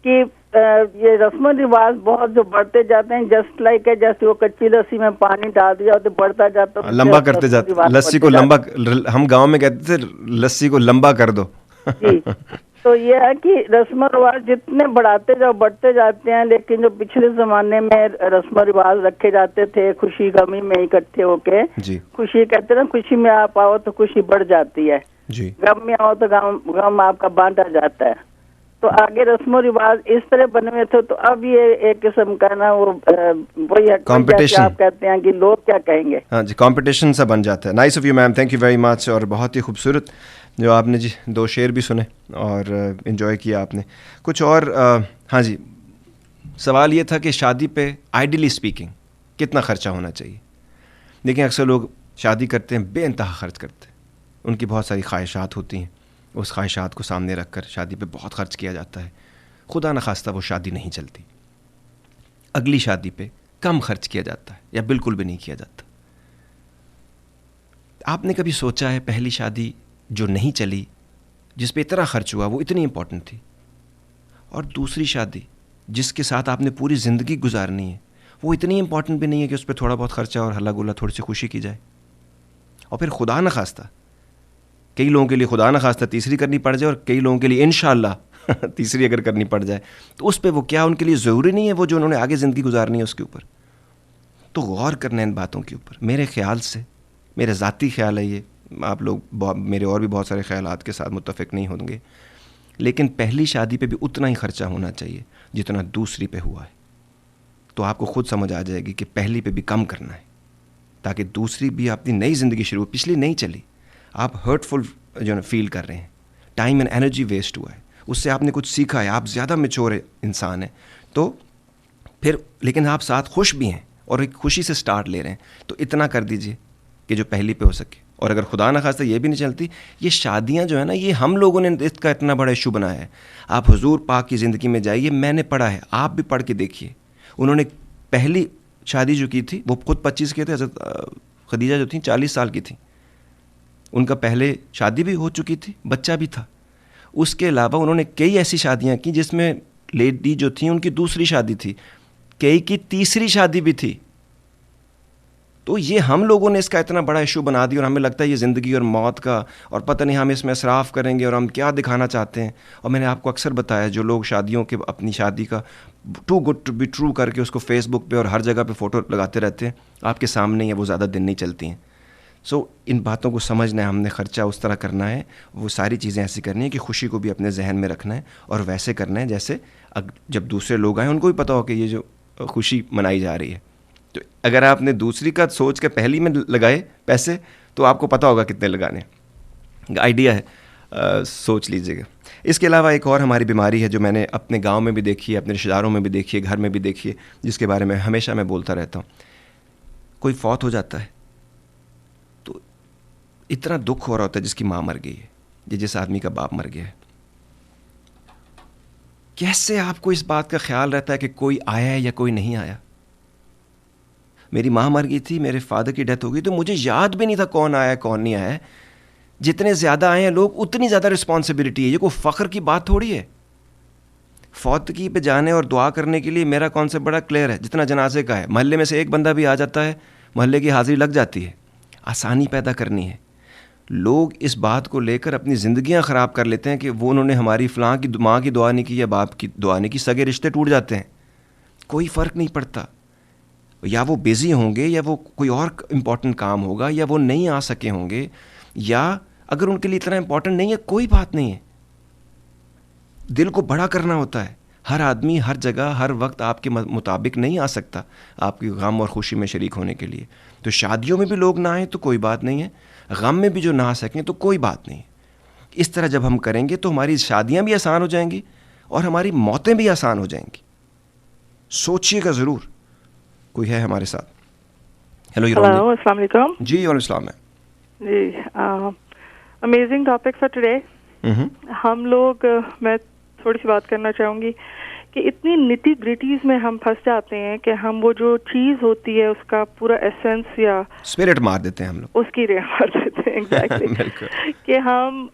कि ये रस्म रिवाज बहुत जो बढ़ते जाते हैं, जस्ट लाइक है जैसे वो कच्ची लस्सी में पानी डाल दिया तो बढ़ता जाता है, लंबा करते जाते, लस्सी को लंबा, हम गांव में कहते थे लस्सी को लंबा कर दो। जी, तो ये है कि रस्म रिवाज जितने बढ़ाते जाओ बढ़ते जाते हैं, लेकिन जो पिछले जमाने में रस्म रिवाज रखे जाते थे खुशी गमी में इकट्ठे होके, खुशी कहते हैं ना, खुशी में आप आओ तो खुशी बढ़ जाती है, गम में आओ तो गम आपका बांटा जाता है। तो आगे रस्म रिवाज इस तरह बने हुए थे, तो अब ये एक किस्म का ना वो वही है कंपटीशन, आप कहते हैं कि लोग क्या कहेंगे। हाँ जी, कंपटीशन सा बन जाता है। Nice of you ma'am, thank you very much. और बहुत ही खूबसूरत जो आपने जी 2 शेर भी सुने और इन्जॉय किया आपने कुछ और। हाँ जी, सवाल ये था कि शादी पे आइडियली स्पीकिंग कितना खर्चा होना चाहिए। देखिए अक्सर लोग शादी करते हैं, बेइंतहा खर्च करते हैं, उनकी बहुत सारी ख्वाहिशात होती हैं, उस ख्वाहिशात को सामने रखकर शादी पे बहुत खर्च किया जाता है, खुदा न खास्ता वो शादी नहीं चलती। अगली शादी पे कम खर्च किया जाता है या बिल्कुल भी नहीं किया जाता। आपने कभी सोचा है पहली शादी जो नहीं चली, जिस पे इतना खर्च हुआ, वो इतनी इंपॉर्टेंट थी, और दूसरी शादी जिसके साथ आपने पूरी ज़िंदगी गुजारनी है, वो इतनी इंपॉर्टेंट भी नहीं है कि उस पर थोड़ा बहुत खर्चा और हल्ला गुल्ला थोड़ी सी खुशी की जाए। और फिर खुदा न खास्ता, कई लोगों के लिए खुदा न खास्ता तीसरी करनी पड़ जाए, और कई लोगों के लिए इंशाअल्लाह तीसरी अगर करनी पड़ जाए तो उस पर वो क्या उनके लिए ज़रूरी नहीं है वो जो उन्होंने आगे ज़िंदगी गुजारनी है उसके ऊपर। तो गौर करना इन बातों के ऊपर। मेरे ख्याल से, मेरा ज़ाती ख्याल है ये, आप लोग मेरे और भी बहुत सारे ख्यालात के साथ मुत्तफ़िक नहीं होंगे, लेकिन पहली शादी पे भी उतना ही खर्चा होना चाहिए जितना दूसरी पे हुआ है। तो आपको खुद समझ आ जाएगी कि पहली पे भी कम करना है, ताकि दूसरी भी अपनी नई ज़िंदगी शुरू, पिछली नहीं चली, आप हर्टफुल जो है फील कर रहे हैं, टाइम एंड एनर्जी वेस्ट हुआ है, उससे आपने कुछ सीखा है, आप ज़्यादा मैच्योर इंसान हैं, तो फिर लेकिन आप साथ खुश भी हैं और एक खुशी से स्टार्ट ले रहे हैं, तो इतना कर दीजिए कि जो पहली पे हो सके। और अगर खुदा न खास्ता ये भी नहीं चलती, ये शादियां जो है ना, ये हम लोगों ने इसका इतना बड़ा इशू बनाया है। आप हुजूर पाक की ज़िंदगी में जाइए, मैंने पढ़ा है, आप भी पढ़ के देखिए, उन्होंने पहली शादी जो की थी वो खुद 25 के थे, हज़रत खदीजा जो थी 40 साल की थी, उनका पहले शादी भी हो चुकी थी, बच्चा भी था। उसके अलावा उन्होंने कई ऐसी शादियां की जिसमें लेडी जो थी उनकी दूसरी शादी थी, कई की तीसरी शादी भी थी। तो ये हम लोगों ने इसका इतना बड़ा इशू बना दिया और हमें लगता है ये ज़िंदगी और मौत का, और पता नहीं हम इसमें इसराफ़ करेंगे और हम क्या दिखाना चाहते हैं। और मैंने आपको अक्सर बताया, जो लोग शादियों के अपनी शादी का too good to be true करके उसको फेसबुक पे और हर जगह पे फ़ोटो लगाते रहते हैं, आपके सामने ही है, वो ज़्यादा दिन नहीं चलती हैं। सो इन बातों को समझना है, हमने ख़र्चा उस तरह करना है, वो सारी चीज़ें ऐसी करनी है कि खुशी को भी अपने जहन में रखना है और वैसे करना है जैसे जब दूसरे लोग आएँ उनको भी पता हो कि ये जो खुशी मनाई जा रही है। तो अगर आपने दूसरी का सोच के पहली में लगाए पैसे तो आपको पता होगा कितने लगाने। आइडिया है, सोच लीजिएगा। इसके अलावा एक और हमारी बीमारी है जो मैंने अपने गांव में भी देखी है, अपने रिश्तेदारों में भी देखी है, घर में भी देखी है, जिसके बारे में हमेशा मैं बोलता रहता हूँ। कोई फौत हो जाता है तो इतना दुख हो रहा होता है जिसकी माँ मर गई है, जिस आदमी का बाप मर गया है। कैसे आपको इस बात का ख्याल रहता है कि कोई आया है या कोई नहीं आया? मेरी माँ मर गई थी, मेरे फादर की डेथ हो गई, तो मुझे याद भी नहीं था कौन आया कौन नहीं आया। जितने ज़्यादा आए हैं लोग उतनी ज़्यादा रिस्पॉन्सिबिलिटी है। ये कोई फ़ख्र की बात थोड़ी है। फौतगी पे जाने और दुआ करने के लिए मेरा कॉन्सेप्ट बड़ा क्लियर है, जितना जनाजे का है। महल्ले में से एक बंदा भी आ जाता है, महल्ले की हाज़िरी लग जाती है। आसानी पैदा करनी है। लोग इस बात को लेकर अपनी ज़िंदगियाँ ख़राब कर लेते हैं कि वो उन्होंने हमारी फ़लाँ की माँ की दुआ नहीं की या बाप की दुआ नहीं की, सगे रिश्ते टूट जाते हैं। कोई फ़र्क नहीं पड़ता, या वो बिज़ी होंगे या वो कोई और इम्पॉर्टेंट काम होगा या वो नहीं आ सके होंगे, या अगर उनके लिए इतना इम्पॉर्टेंट नहीं है, कोई बात नहीं है। दिल को बड़ा करना होता है। हर आदमी हर जगह हर वक्त आपके मुताबिक नहीं आ सकता आपकी गम और खुशी में शरीक होने के लिए। तो शादियों में भी लोग ना आए तो कोई बात नहीं है, गम में भी जो ना आ सकें तो कोई बात नहीं है। इस तरह जब हम करेंगे तो हमारी शादियां भी आसान हो जाएंगी और हमारी मौतें भी आसान हो जाएंगी। सोचिएगा ज़रूर। कोई है हमारे साथ? हेलो अस्सलाम वालेकुम। जी वालेकुम है जी। Amazing topic for today. हम लोग, मैं थोड़ी सी बात करना चाहूँगी कि इतनी निटी ग्रिटीज में हम फंस जाते हैं कि हम वो जो चीज़ होती है उसका पूरा एसेंस या स्पिरिट मार देते हैं हम लोग, उसकी रेख मार देते हैं। एग्जैक्टली कि हम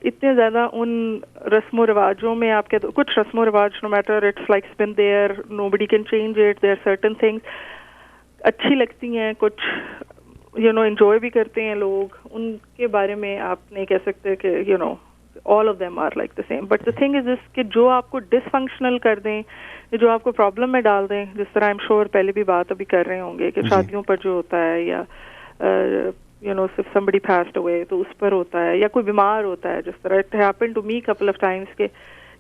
इतने ज़्यादा उन रस्मों रिवाजों में, आपके कुछ रस्मों रिवाज, no matter it's like been there, nobody can change it, there certain things अच्छी लगती हैं, कुछ एंजॉय भी करते हैं लोग, उनके बारे में आप नहीं कह सकते कि all of them are like the same. But the thing is this कि जो आपको डिसफंक्शनल कर दें, जो आपको प्रॉब्लम में डाल दें, जिस तरह I'm sure पहले भी बात अभी कर रहे होंगे कि शादियों पर जो होता है, या if somebody passed away तो उस पर होता है, या कोई बीमार होता है, जिस तरह it happened to me couple of times कि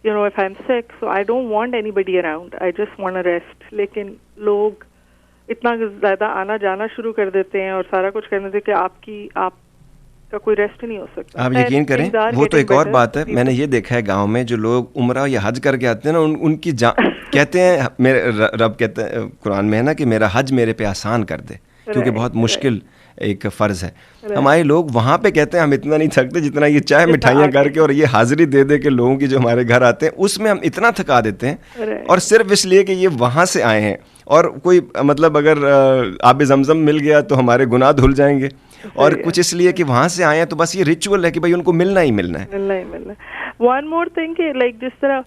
if I'm sick so I don't want anybody around, I just want to rest. लेकिन लोग इतना ज़्यादा आना जाना शुरू कर देते हैं और सारा कुछ करने से कि आप का कोई रेस्ट नहीं हो सकता। आप यकीन करें, वो तो एक और बात है। मैंने ये देखा है गांव में जो लोग उम्रा या हज करके आते हैं ना, उनकी कहते हैं, मेरे रब कहते हैं कुरान में है ना कि मेरा हज मेरे पे आसान कर दे, क्योंकि बहुत मुश्किल एक फ़र्ज़ है। हमारे लोग वहाँ पे कहते हैं हम इतना नहीं थकते जितना ये चाय मिठाइयाँ करके और ये हाजिरी दे दे के लोगों की जो हमारे घर आते हैं उसमें हम इतना थका देते हैं, और सिर्फ इसलिए कि ये वहाँ से आए हैं। और कोई मतलब अगर आब ज़मज़म मिल गया तो हमारे गुनाह धुल जाएंगे, और कुछ इसलिए कि वहाँ से आए हैं तो बस ये रिचुअल है कि भाई उनको मिलना ही मिलना है। वन मोर थिंग कि लाइक जिस तरह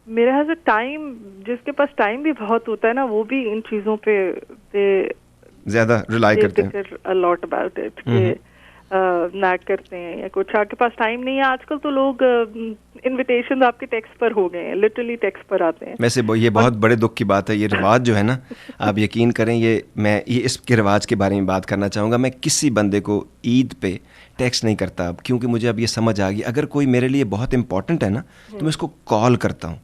मेरे यहाँ से टाइम, जिसके पास टाइम भी बहुत होता है ना, वो भी इन चीज़ों पे ज़्यादा रिलाई करते हैं, a lot about it, कि नैग करते हैं या कुछ। आपके पास टाइम नहीं है, आजकल तो लोग इनविटेशन आपके टेक्स्ट पर हो गए हैं, लिटरली टेक्स्ट पर आते हैं। वैसे ये बहुत बड़े दुख की बात है, ये रिवाज जो है ना, आप यकीन करें, मैं इसके रिवाज के बारे में बात करना चाहूँगा। मैं किसी बंदे को ईद पे टेक्स्ट नहीं करता अब, क्योंकि मुझे अब ये समझ आ गई, अगर कोई मेरे लिए बहुत इंपॉर्टेंट है ना तो मैं उसको कॉल करता हूँ।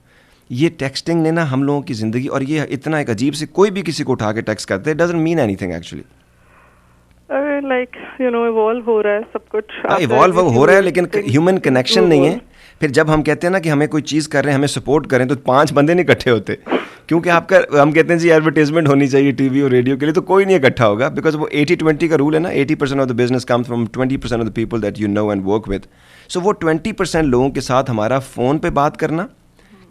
ये टेक्सटिंग ने ना हम लोगों की ज़िंदगी, और ये इतना एक अजीब से, कोई भी किसी को उठा के टेक्स्ट करते हैं, doesn't mean anything actually. Like evolve हो रहा है सब कुछ, इवॉल्व हो रहा है, लेकिन ह्यूमन कनेक्शन नहीं है। फिर जब हम कहते हैं ना कि हमें कोई चीज़ कर रहे हैं, हमें सपोर्ट करें, तो 5 बंदे नहीं इकट्ठे होते, क्योंकि हम कहते हैं जी एडवर्टाइजमेंट होनी चाहिए टीवी और रेडियो के लिए, तो कोई नहीं इकट्ठा होगा, बिकॉज वो 80-20 का रूल है ना। 80% of the business comes from 20% of the people that you know and work with. So वो 20% लोगों के साथ हमारा फ़ोन पे बात करना,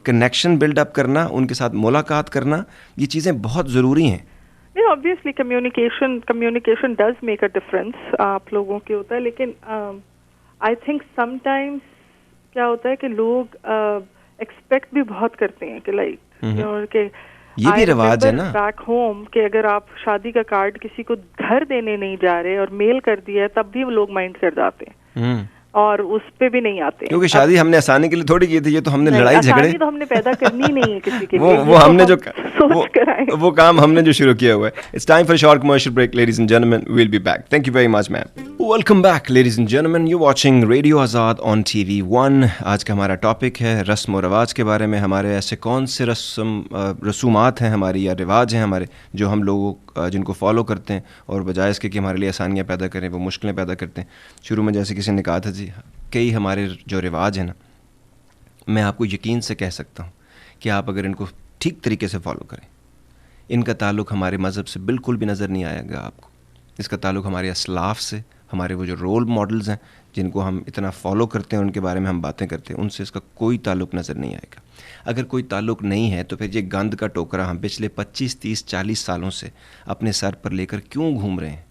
कनेक्शन बिल्डअप करना, उनके साथ मुलाकात करना, ये चीज़ें बहुत ज़रूरी हैं। Obviously communication does make a difference, आप लोगों के होता है, लेकिन आई थिंक समटाइम्स क्या होता है कि लोग एक्सपेक्ट भी बहुत करते हैं कि लाइक ये भी रिवाज है ना बैक होम कि अगर आप शादी का कार्ड किसी को घर देने नहीं जा रहे और मेल कर दिया है तब भी लोग माइंड कर जाते हैं और उस पे भी नहीं आते, क्योंकि शादी हमने आसानी के लिए थोड़ी की थी, ये तो हमने लड़ाई झगड़े तो हमने पैदा करनी नहीं है किसी के लिए वो हमने जो वो काम हमने जो शुरू किया हुआ है. It's time for short commercial break ladies and gentleman. We will be back. Thank you very much ma'am. Welcome back ladies and gentleman. You watching radio Azad on TV 1. आज का हमारा टॉपिक है रस्म और रिवाज के बारे में. हमारे ऐसे कौन से रसूमात हैं हमारी या रिवाज हैं हमारे जो हम लोगों जिनको फॉलो करते हैं और बजाय इसके कि हमारे लिए आसानियाँ पैदा करें वो मुश्किलें पैदा करते हैं. शुरू में जैसे किसी ने कहा था जी, कई हमारे जो रिवाज हैं ना, मैं आपको यकीन से कह सकता हूँ कि आप अगर इनको ठीक तरीके से फॉलो करें, इनका ताल्लुक़ हमारे मज़हब से बिल्कुल भी नज़र नहीं आएगा आपको. इसका ताल्लुक़ हमारे असलाफ़ से, हमारे वो जो रोल मॉडल्स हैं जिनको हम इतना फॉलो करते हैं, उनके बारे में हम बातें करते हैं, उनसे इसका कोई ताल्लुक़ नज़र नहीं आएगा. अगर कोई ताल्लुक़ नहीं है तो फिर ये गंद का टोकरा हम पिछले 25, 30, 40 सालों से अपने सर पर लेकर क्यों घूम रहे हैं.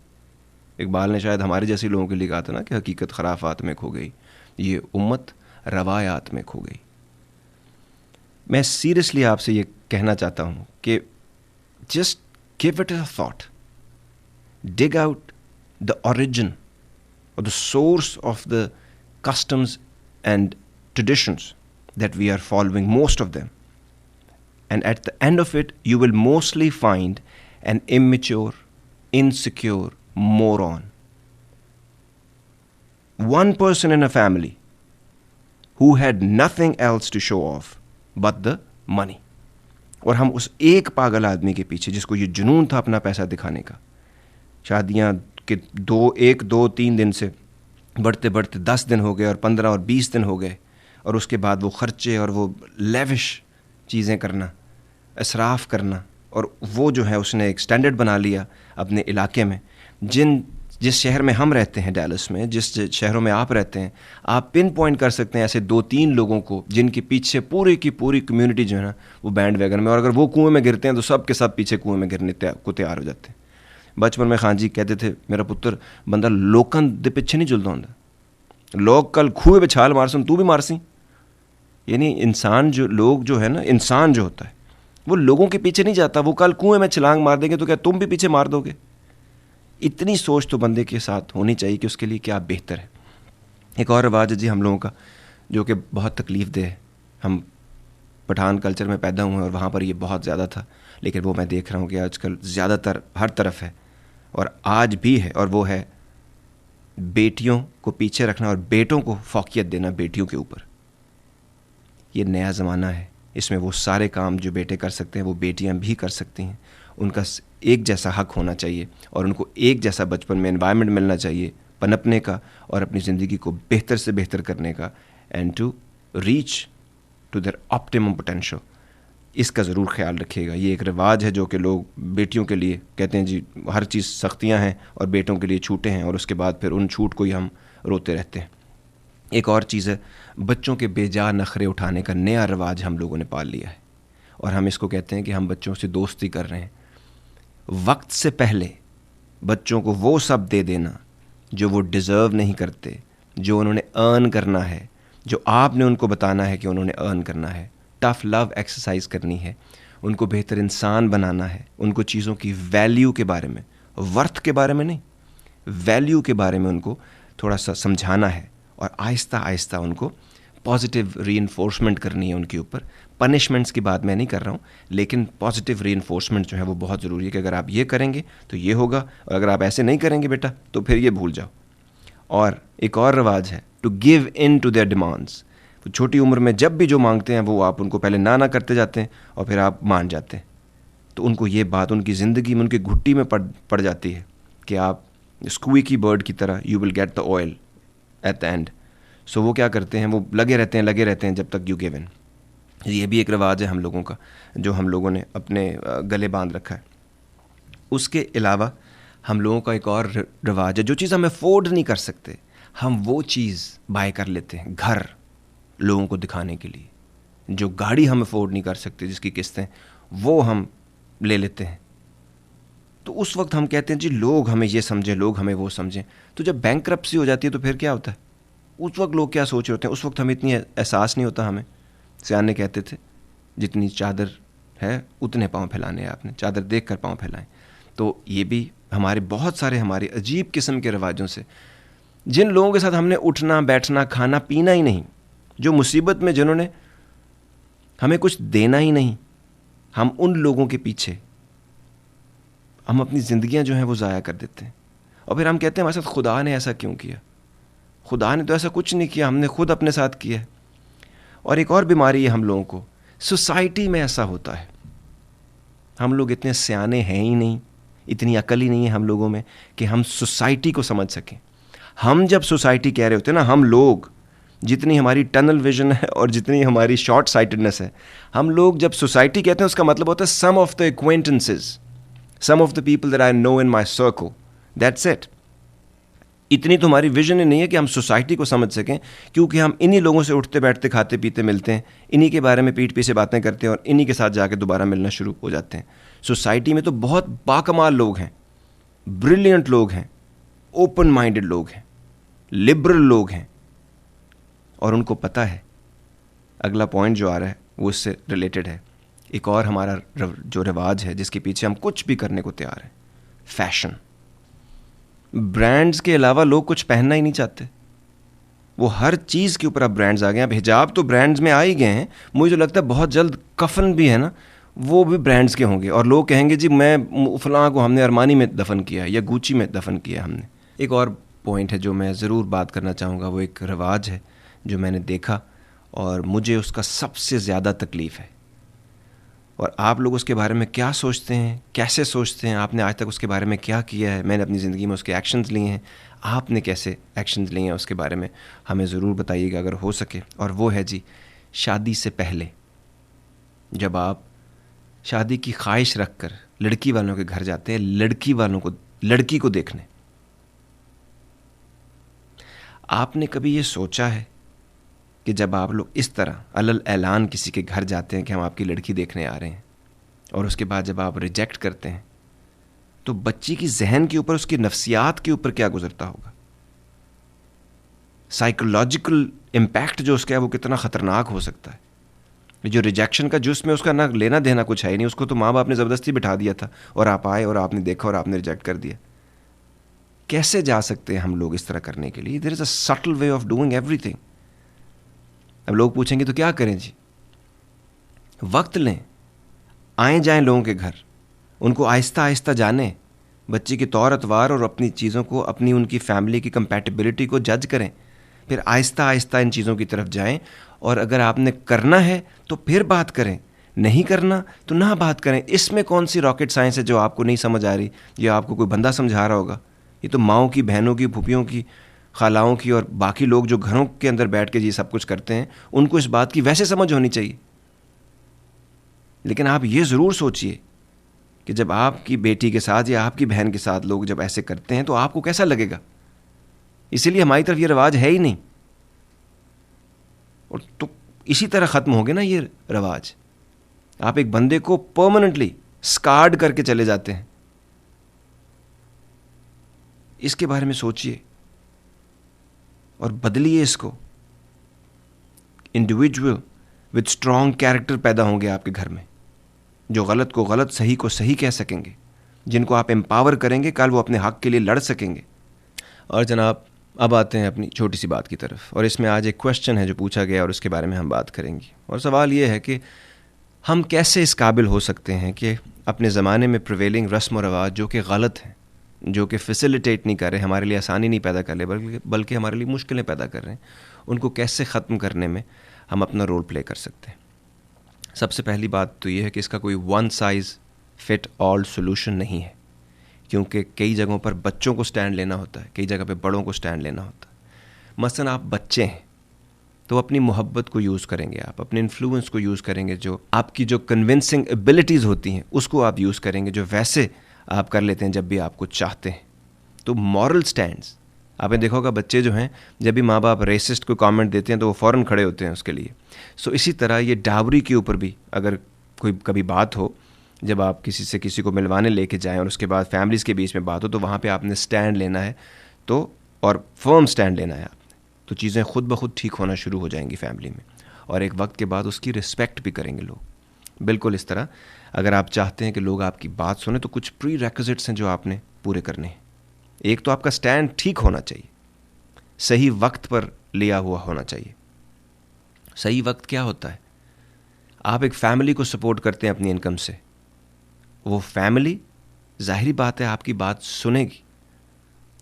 इकबाल ने शायद हमारे जैसे लोगों के लिए कहा था ना कि हकीकत खराफात में खो गई, ये उम्मत रवायात में खो गई. मैं सीरियसली आपसे ये कहना चाहता हूँ कि just give it a thought, dig out the origin और the source of the customs and traditions that we are following, most of them, and at the end of it you will mostly find an immature, insecure moron. One person in a family who had nothing else to show off but the money. और हम उस एक पागल आदमी के पीछे जिसको ये जुनून था अपना पैसा दिखाने का, शादियाँ के 1, 2, 3 दिन से बढ़ते बढ़ते 10 दिन हो गए और 15 और 20 दिन हो गए, और उसके बाद वो ख़र्चे और वो लेविश चीज़ें करना, इसराफ़ करना, और वो जो है उसने एक स्टैंडर्ड बना लिया अपने इलाके में. जिस शहर में हम रहते हैं, डैलस में, जिस शहरों में आप रहते हैं, आप पिन पॉइंट कर सकते हैं ऐसे 2-3 लोगों को जिनके पीछे पूरी की पूरी कम्युनिटी जो है ना वो बैंड वैगन में, और अगर वो कुएं में गिरते हैं तो सब के सब पीछे कुएं में गिरने को तैयार हो जाते हैं. बचपन में खान जी कहते थे, मेरा पुत्र बंदा लोगों दे पिछे नहीं जुलता होंदा, लोग कल खूहे पे छाल मारसन तू भी मारसी. यानी इंसान जो है ना, इंसान जो होता है वो लोगों के पीछे नहीं जाता, वो कल कुएं में छलांग मार देंगे तो क्या तुम भी पीछे मार दोगे. इतनी सोच तो बंदे के साथ होनी चाहिए कि उसके लिए क्या बेहतर है. एक और रिवाज है जी हम लोगों का जो कि बहुत तकलीफ़ दे है. हम पठान कल्चर में पैदा हुए हैं और वहाँ पर ये बहुत ज़्यादा था, लेकिन वो मैं देख रहा हूँ कि आजकल ज़्यादातर हर तरफ है और आज भी है, और वो है बेटियों को पीछे रखना और बेटों को फौकियत देना बेटियों के ऊपर. ये नया ज़माना है, इसमें वो सारे काम जो बेटे कर सकते हैं वो बेटियां भी कर सकती हैं. उनका एक जैसा हक होना चाहिए और उनको एक जैसा बचपन में एनवायरनमेंट मिलना चाहिए पनपने का और अपनी ज़िंदगी को बेहतर से बेहतर करने का, and to reach to their optimum potential. इसका ज़रूर ख्याल रखिएगा. ये एक रिवाज है जो कि लोग बेटियों के लिए कहते हैं जी हर चीज़ सख्तियाँ हैं और बेटों के लिए छूटें हैं, और उसके बाद फिर उन छूट को ही हम रोते रहते हैं. एक और चीज़ है बच्चों के बेजा नखरे उठाने का नया रिवाज हम लोगों ने पाल लिया है, और हम इसको कहते हैं कि हम बच्चों से दोस्ती कर रहे हैं. वक्त से पहले बच्चों को वो सब दे देना जो वो डिज़र्व नहीं करते, जो उन्होंने अर्न करना है, जो आपने उनको बताना है कि उन्होंने अर्न करना है. टफ़ लव एक्सरसाइज करनी है, उनको बेहतर इंसान बनाना है, उनको चीज़ों की वैल्यू के बारे में, वर्थ के बारे में नहीं, वैल्यू के बारे में उनको थोड़ा सा समझाना है, और आहिस्ता आहिस्ता उनको पॉजिटिव रीइंफोर्समेंट करनी है उनके ऊपर. पनिशमेंट्स की बात मैं नहीं कर रहा हूँ, लेकिन पॉजिटिव रीइंफोर्समेंट जो है वो बहुत ज़रूरी है कि अगर आप ये करेंगे तो ये होगा, और अगर आप ऐसे नहीं करेंगे बेटा तो फिर ये भूल जाओ. और एक और रिवाज है to give in to their demands. तो छोटी उम्र में जब भी जो मांगते हैं वो आप उनको पहले ना करते जाते हैं और फिर आप मान जाते हैं. तो उनको ये बात उनकी ज़िंदगी में, उनकी घुट्टी में पड़ जाती है कि आप स्क्वीकी बर्ड की तरह you will get the oil at the end. So वो क्या करते हैं, वो लगे रहते हैं जब तक यू गिव इन. ये भी एक रिवाज है हम लोगों का जो हम लोगों ने अपने गले बांध रखा है. उसके अलावा हम लोगों का एक और रिवाज है, जो चीज़ हम अफोर्ड नहीं कर सकते हम वो चीज़ बाय कर लेते हैं घर लोगों को दिखाने के लिए. जो गाड़ी हम अफोर्ड नहीं कर सकते जिसकी किस्तें, वो हम ले लेते हैं. तो उस वक्त हम कहते हैं जी लोग हमें ये समझें, लोग हमें वो समझें. तो जब बैंकरप्सी हो जाती है तो फिर क्या होता है, उस वक्त लोग क्या सोच रहे होते हैं, उस वक्त हमें इतनी एहसास नहीं होता. हमें सियाने कहते थे जितनी चादर है उतने पाँव फैलाने हैं आपने, चादर देख कर पाँव फैलाएं। तो ये भी हमारे बहुत सारे हमारे अजीब किस्म के रिवाजों से, जिन लोगों के साथ हमने उठना बैठना खाना पीना ही नहीं, जो मुसीबत में जिन्होंने हमें कुछ देना ही नहीं, हम उन लोगों के पीछे हम अपनी ज़िंदगियां जो हैं वो ज़ाया कर देते हैं। और फिर हम कहते हैं हमारे साथ खुदा ने ऐसा क्यों किया। खुदा ने तो ऐसा कुछ नहीं किया, हमने खुद अपने साथ किया है। और एक और बीमारी है हम लोगों को, सोसाइटी में ऐसा होता है। हम लोग इतने सियाने हैं ही नहीं, इतनी अकल ही नहीं है हम लोगों में कि हम सोसाइटी को समझ सकें। हम जब सोसाइटी कह रहे होते हैं ना, हम लोग, जितनी हमारी टनल विजन है और जितनी हमारी शॉर्ट साइटेडनेस है, हम लोग जब सोसाइटी कहते हैं उसका मतलब होता है some of the acquaintances, some of the people that I know in my circle, that's it. इतनी तो हमारी विजन ही नहीं है कि हम सोसाइटी को समझ सकें, क्योंकि हम इन्हीं लोगों से उठते बैठते खाते पीते मिलते हैं, इन्हीं के बारे में पीठ पीछे बातें करते हैं और इन्हीं के साथ जाके दोबारा मिलना शुरू हो जाते हैं। सोसाइटी में तो बहुत बाकमाल लोग हैं, ब्रिलियंट लोग हैं, ओपन माइंडेड लोग हैं, लिबरल लोग हैं, और उनको पता है। अगला पॉइंट जो आ रहा है वो इससे रिलेटेड है। एक और हमारा जो रिवाज है जिसके पीछे हम कुछ भी करने को तैयार हैं, फैशन। ब्रांड्स के अलावा लोग कुछ पहनना ही नहीं चाहते। वो हर चीज़ के ऊपर अब ब्रांड्स आ गए हैं। अब हिजाब तो ब्रांड्स में आ ही गए हैं, मुझे जो लगता है बहुत जल्द कफन भी है ना, वो भी ब्रांड्स के होंगे, और लोग कहेंगे जी मैं फलां को हमने अरमानी में दफन किया है या गुची में दफन किया हमने। एक और पॉइंट है जो मैं ज़रूर बात करना चाहूँगा, वो एक रिवाज है जो मैंने देखा और मुझे उसका सबसे ज़्यादा तकलीफ़ है। और आप लोग उसके बारे में क्या सोचते हैं, कैसे सोचते हैं, आपने आज तक उसके बारे में क्या किया है, मैंने अपनी ज़िंदगी में उसके एक्शंस लिए हैं, आपने कैसे एक्शंस लिए हैं उसके बारे में हमें ज़रूर बताइएगा अगर हो सके। और वो है जी, शादी से पहले जब आप शादी की ख्वाहिश रख कर लड़की वालों के घर जाते हैं, लड़की को देखने, आपने कभी ये सोचा है कि जब आप लोग इस तरह अलल ऐलान किसी के घर जाते हैं कि हम आपकी लड़की देखने आ रहे हैं, और उसके बाद जब आप रिजेक्ट करते हैं, तो बच्ची की जहन के ऊपर, उसकी नफ्सियात के ऊपर क्या गुजरता होगा? साइकोलॉजिकल इम्पैक्ट जो उसका है वो कितना ख़तरनाक हो सकता है। जो रिजेक्शन का जुस्म में उसका ना लेना देना कुछ है ही नहीं, उसको तो माँ बाप ने ज़बरदस्ती बिठा दिया था और आप आए और आपने देखा और आपने रिजेक्ट कर दिया। कैसे जा सकते हैं हम लोग इस तरह करने के लिए? There is a subtle way of doing everything. अब लोग पूछेंगे तो क्या करें जी? वक्त लें, आए जाएं लोगों के घर, उनको आहिस्ता आहिस्ता जानें, बच्चे के तौर अतवार और अपनी चीज़ों को, अपनी उनकी फैमिली की कंपैटिबिलिटी को जज करें, फिर आहिस्ता आहिस्ता इन चीज़ों की तरफ जाएं। और अगर आपने करना है तो फिर बात करें, नहीं करना तो ना बात करें। इसमें कौन सी रॉकेट साइंस है जो आपको नहीं समझ आ रही या आपको कोई बंदा समझा रहा होगा? ये तो माँओं की, बहनों की, फूफियों की, खालाओं की और बाकी लोग जो घरों के अंदर बैठ के ये सब कुछ करते हैं, उनको इस बात की वैसे समझ होनी चाहिए। लेकिन आप ये ज़रूर सोचिए कि जब आपकी बेटी के साथ या आपकी बहन के साथ लोग जब ऐसे करते हैं तो आपको कैसा लगेगा। इसीलिए हमारी तरफ ये रिवाज है ही नहीं, और तो इसी तरह ख़त्म हो गए ना ये रिवाज। आप एक बंदे को परमानेंटली स्कार्ड करके चले जाते हैं। इसके बारे में सोचिए और बदलिए इसको। इंडिविजुअल विद स्ट्रॉन्ग कैरेक्टर पैदा होंगे आपके घर में, जो गलत को गलत, सही को सही कह सकेंगे, जिनको आप एम्पावर करेंगे, कल वो अपने हक के लिए लड़ सकेंगे। और जनाब, अब आते हैं अपनी छोटी सी बात की तरफ, और इसमें आज एक क्वेश्चन है जो पूछा गया और उसके बारे में हम बात करेंगे। और सवाल ये है कि हम कैसे इस काबिल हो सकते हैं कि अपने ज़माने में प्रिवेलिंग रस्म और रवाज जो कि गलत हैं, जो कि फैसिलिटेट नहीं कर रहे, हमारे लिए आसानी नहीं पैदा कर रहे बल्कि हमारे लिए मुश्किलें पैदा कर रहे हैं, उनको कैसे ख़त्म करने में हम अपना रोल प्ले कर सकते हैं। सबसे पहली बात तो ये है कि इसका कोई one size fit all solution नहीं है, क्योंकि कई जगहों पर बच्चों को स्टैंड लेना होता है, कई जगह पे बड़ों को स्टैंड लेना होता है। मसलन आप बच्चे हैं तो अपनी मोहब्बत को यूज़ करेंगे, आप अपने इन्फ्लुएंस को यूज़ करेंगे, जो आपकी जो कन्विंसिंग एबिलिटीज़ होती हैं उसको आप यूज़ करेंगे, जो वैसे आप कर लेते हैं जब भी आप कुछ चाहते हैं। तो मॉरल स्टैंड्स, आपने देखा होगा बच्चे जो हैं जब भी माँ बाप रेसिस्ट को कमेंट देते हैं तो वो फ़ौरन खड़े होते हैं उसके लिए। सो इसी तरह ये डावरी के ऊपर भी अगर कोई कभी बात हो, जब आप किसी से किसी को मिलवाने लेके जाएं और उसके बाद फैमिलीज़ के बीच में बात हो, तो वहाँ पे आपने स्टैंड लेना है, तो और फर्म स्टैंड लेना है आपने, तो चीज़ें खुद ब खुद ठीक होना शुरू हो जाएंगी फैमिली में, और एक वक्त के बाद उसकी रिस्पेक्ट भी करेंगे लोग। बिल्कुल इस तरह अगर आप चाहते हैं कि लोग आपकी बात सुने तो कुछ प्री रेक्विजिट्स हैं जो आपने पूरे करने हैं। एक तो आपका स्टैंड ठीक होना चाहिए, सही वक्त पर लिया हुआ होना चाहिए। सही वक्त क्या होता है? आप एक फैमिली को सपोर्ट करते हैं अपनी इनकम से, वो फैमिली जाहिर बात है आपकी बात सुनेगी।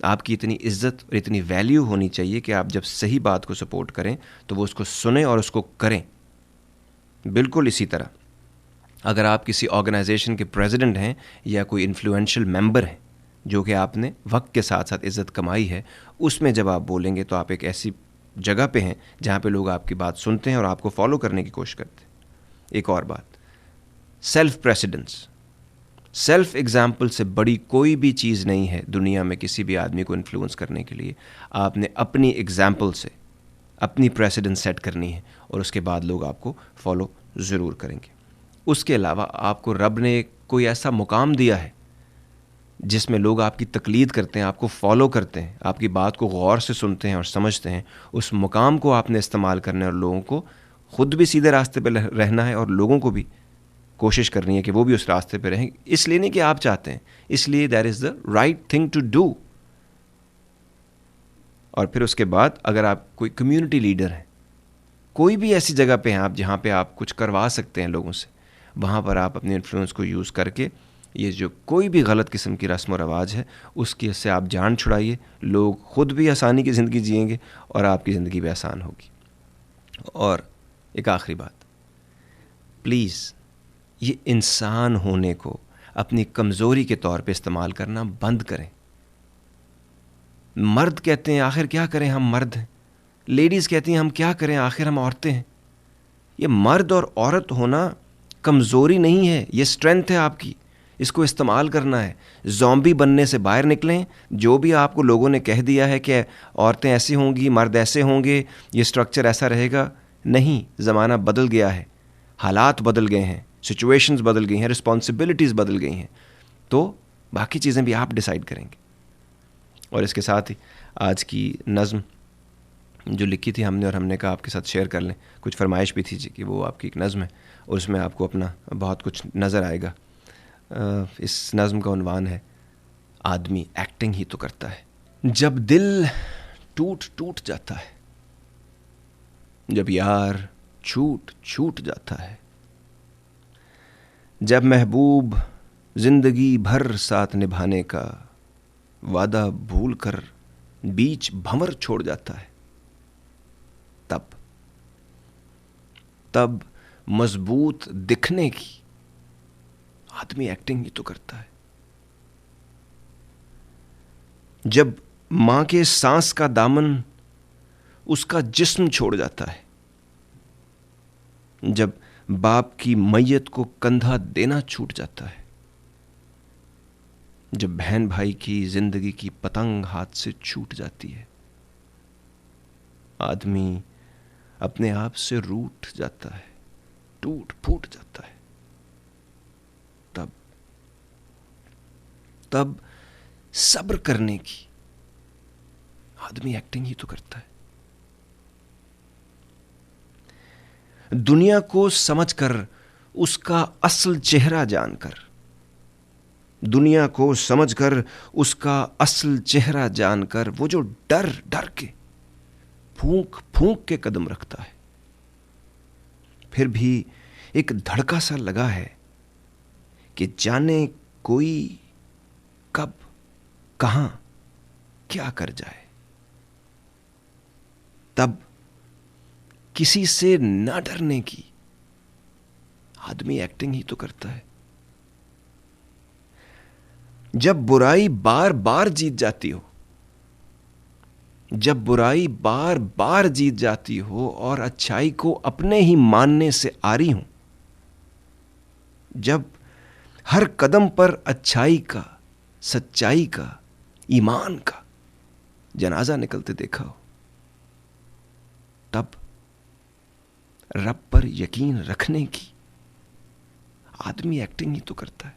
आपकी इतनी इज्जत और इतनी वैल्यू होनी चाहिए कि आप जब सही बात को सपोर्ट करें तो वो उसको सुने और उसको करें। बिल्कुल इसी तरह अगर आप किसी ऑर्गेनाइजेशन के प्रेसिडेंट हैं या कोई इन्फ्लुएंशियल मेंबर हैं जो कि आपने वक्त के साथ साथ इज़्ज़त कमाई है, उसमें जब आप बोलेंगे तो आप एक ऐसी जगह पे हैं जहाँ पे लोग आपकी बात सुनते हैं और आपको फॉलो करने की कोशिश करते हैं। एक और बात, सेल्फ प्रेसिडेंस, सेल्फ एग्जाम्पल से बड़ी कोई भी चीज़ नहीं है दुनिया में किसी भी आदमी को इन्फ्लुएंस करने के लिए। आपने अपनी एग्जाम्पल से अपनी प्रेसिडेंस सेट करनी है और उसके बाद लोग आपको फॉलो ज़रूर करेंगे। उसके अलावा आपको रब ने कोई ऐसा मुकाम दिया है जिसमें लोग आपकी तकलीद करते हैं, आपको फॉलो करते हैं, आपकी बात को गौर से सुनते हैं और समझते हैं। उस मुकाम को आपने इस्तेमाल करना है और लोगों को ख़ुद भी सीधे रास्ते पर रहना है और लोगों को भी कोशिश करनी है कि वो भी उस रास्ते पे रहें। इसलिए नहीं कि आप चाहते हैं, इसलिए that is the right thing to do. और फिर उसके बाद अगर आप कोई कम्युनिटी लीडर हैं, कोई भी ऐसी जगह पे हैं आप जहाँ पे आप कुछ करवा सकते हैं लोगों से, वहाँ पर आप अपने इन्फ्लुएंस को यूज़ करके ये जो कोई भी गलत किस्म की रस्म व रवाज है उसकी से आप जान छुड़ाइए। लोग ख़ुद भी आसानी की ज़िंदगी जिएंगे और आपकी ज़िंदगी भी आसान होगी। और एक आखिरी बात, प्लीज़ ये इंसान होने को अपनी कमज़ोरी के तौर पे इस्तेमाल करना बंद करें। मर्द कहते हैं आखिर क्या करें, हम मर्द हैं। लेडीज़ कहती हैं हम क्या करें, आखिर हम औरतें हैं। ये मर्द और औरत होना कमज़ोरी नहीं है, ये स्ट्रेंथ है आपकी। इसको इस्तेमाल करना है। ज़ॉम्बी बनने से बाहर निकलें। जो भी आपको लोगों ने कह दिया है कि औरतें ऐसी होंगी, मर्द ऐसे होंगे, ये स्ट्रक्चर ऐसा रहेगा, नहीं, ज़माना बदल गया है, हालात बदल गए हैं, सिचुएशंस बदल गई हैं, रिस्पॉन्सिबिलिटीज़ बदल गई हैं, तो बाकी चीज़ें भी आप डिसाइड करेंगे। और इसके साथ ही आज की नज़्म जो लिखी थी हमने और हमने कहा आपके साथ शेयर कर लें, कुछ फरमाइश भी थी जी कि वो आपकी एक नज़्म है और उसमें आपको अपना बहुत कुछ नज़र आएगा। इस नज़्म का उन्वान है आदमी एक्टिंग ही तो करता है। जब दिल टूट टूट जाता है, जब यार छूट छूट जाता है, जब महबूब जिंदगी भर साथ निभाने का वादा भूल कर बीच भंवर छोड़ जाता है, तब मजबूत दिखने की आदमी एक्टिंग ही तो करता है। जब मां के सांस का दामन उसका जिस्म छोड़ जाता है, जब बाप की मैयत को कंधा देना छूट जाता है, जब बहन भाई की जिंदगी की पतंग हाथ से छूट जाती है, आदमी अपने आप से रूठ जाता है, टूट फूट जाता है। तब सब्र करने की आदमी एक्टिंग ही तो करता है। दुनिया को समझकर उसका असल चेहरा जानकर, दुनिया को समझकर उसका असल चेहरा जानकर वो जो डर डर के फूंक फूंक के कदम रखता है, फिर भी एक धड़का सा लगा है कि जाने कोई कब कहां क्या कर जाए, तब किसी से ना डरने की आदमी एक्टिंग ही तो करता है। जब बुराई बार बार जीत जाती हो, जब बुराई बार बार जीत जाती हो और अच्छाई को अपने ही मानने से आरी हो, जब हर कदम पर अच्छाई का, सच्चाई का, ईमान का जनाजा निकलते देखा हो, तब रब पर यकीन रखने की आदमी एक्टिंग ही तो करता है।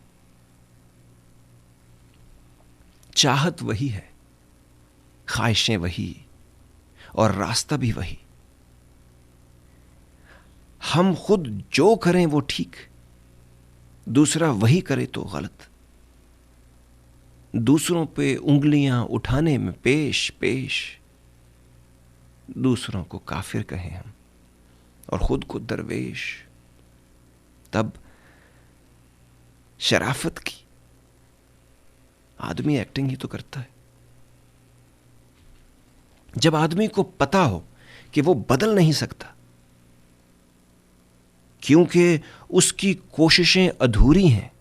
चाहत वही है, ख्वाहिशें वही और रास्ता भी वही। हम खुद जो करें वो ठीक, दूसरा वही करे तो गलत। दूसरों पे उंगलियां उठाने में पेश पेश, दूसरों को काफिर कहें हम और खुद को दरवेश, तब शराफत की आदमी एक्टिंग ही तो करता है। जब आदमी को पता हो कि वो बदल नहीं सकता क्योंकि उसकी कोशिशें अधूरी हैं,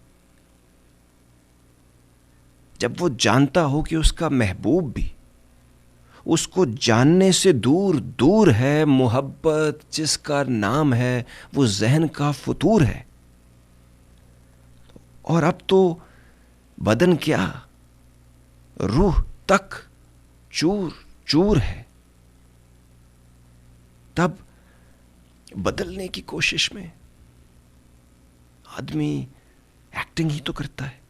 जब वो जानता हो कि उसका महबूब भी उसको जानने से दूर दूर है, मोहब्बत जिसका नाम है वो जहन का फतूर है, और अब तो बदन क्या रूह तक चूर चूर है, तब बदलने की कोशिश में आदमी एक्टिंग ही तो करता है।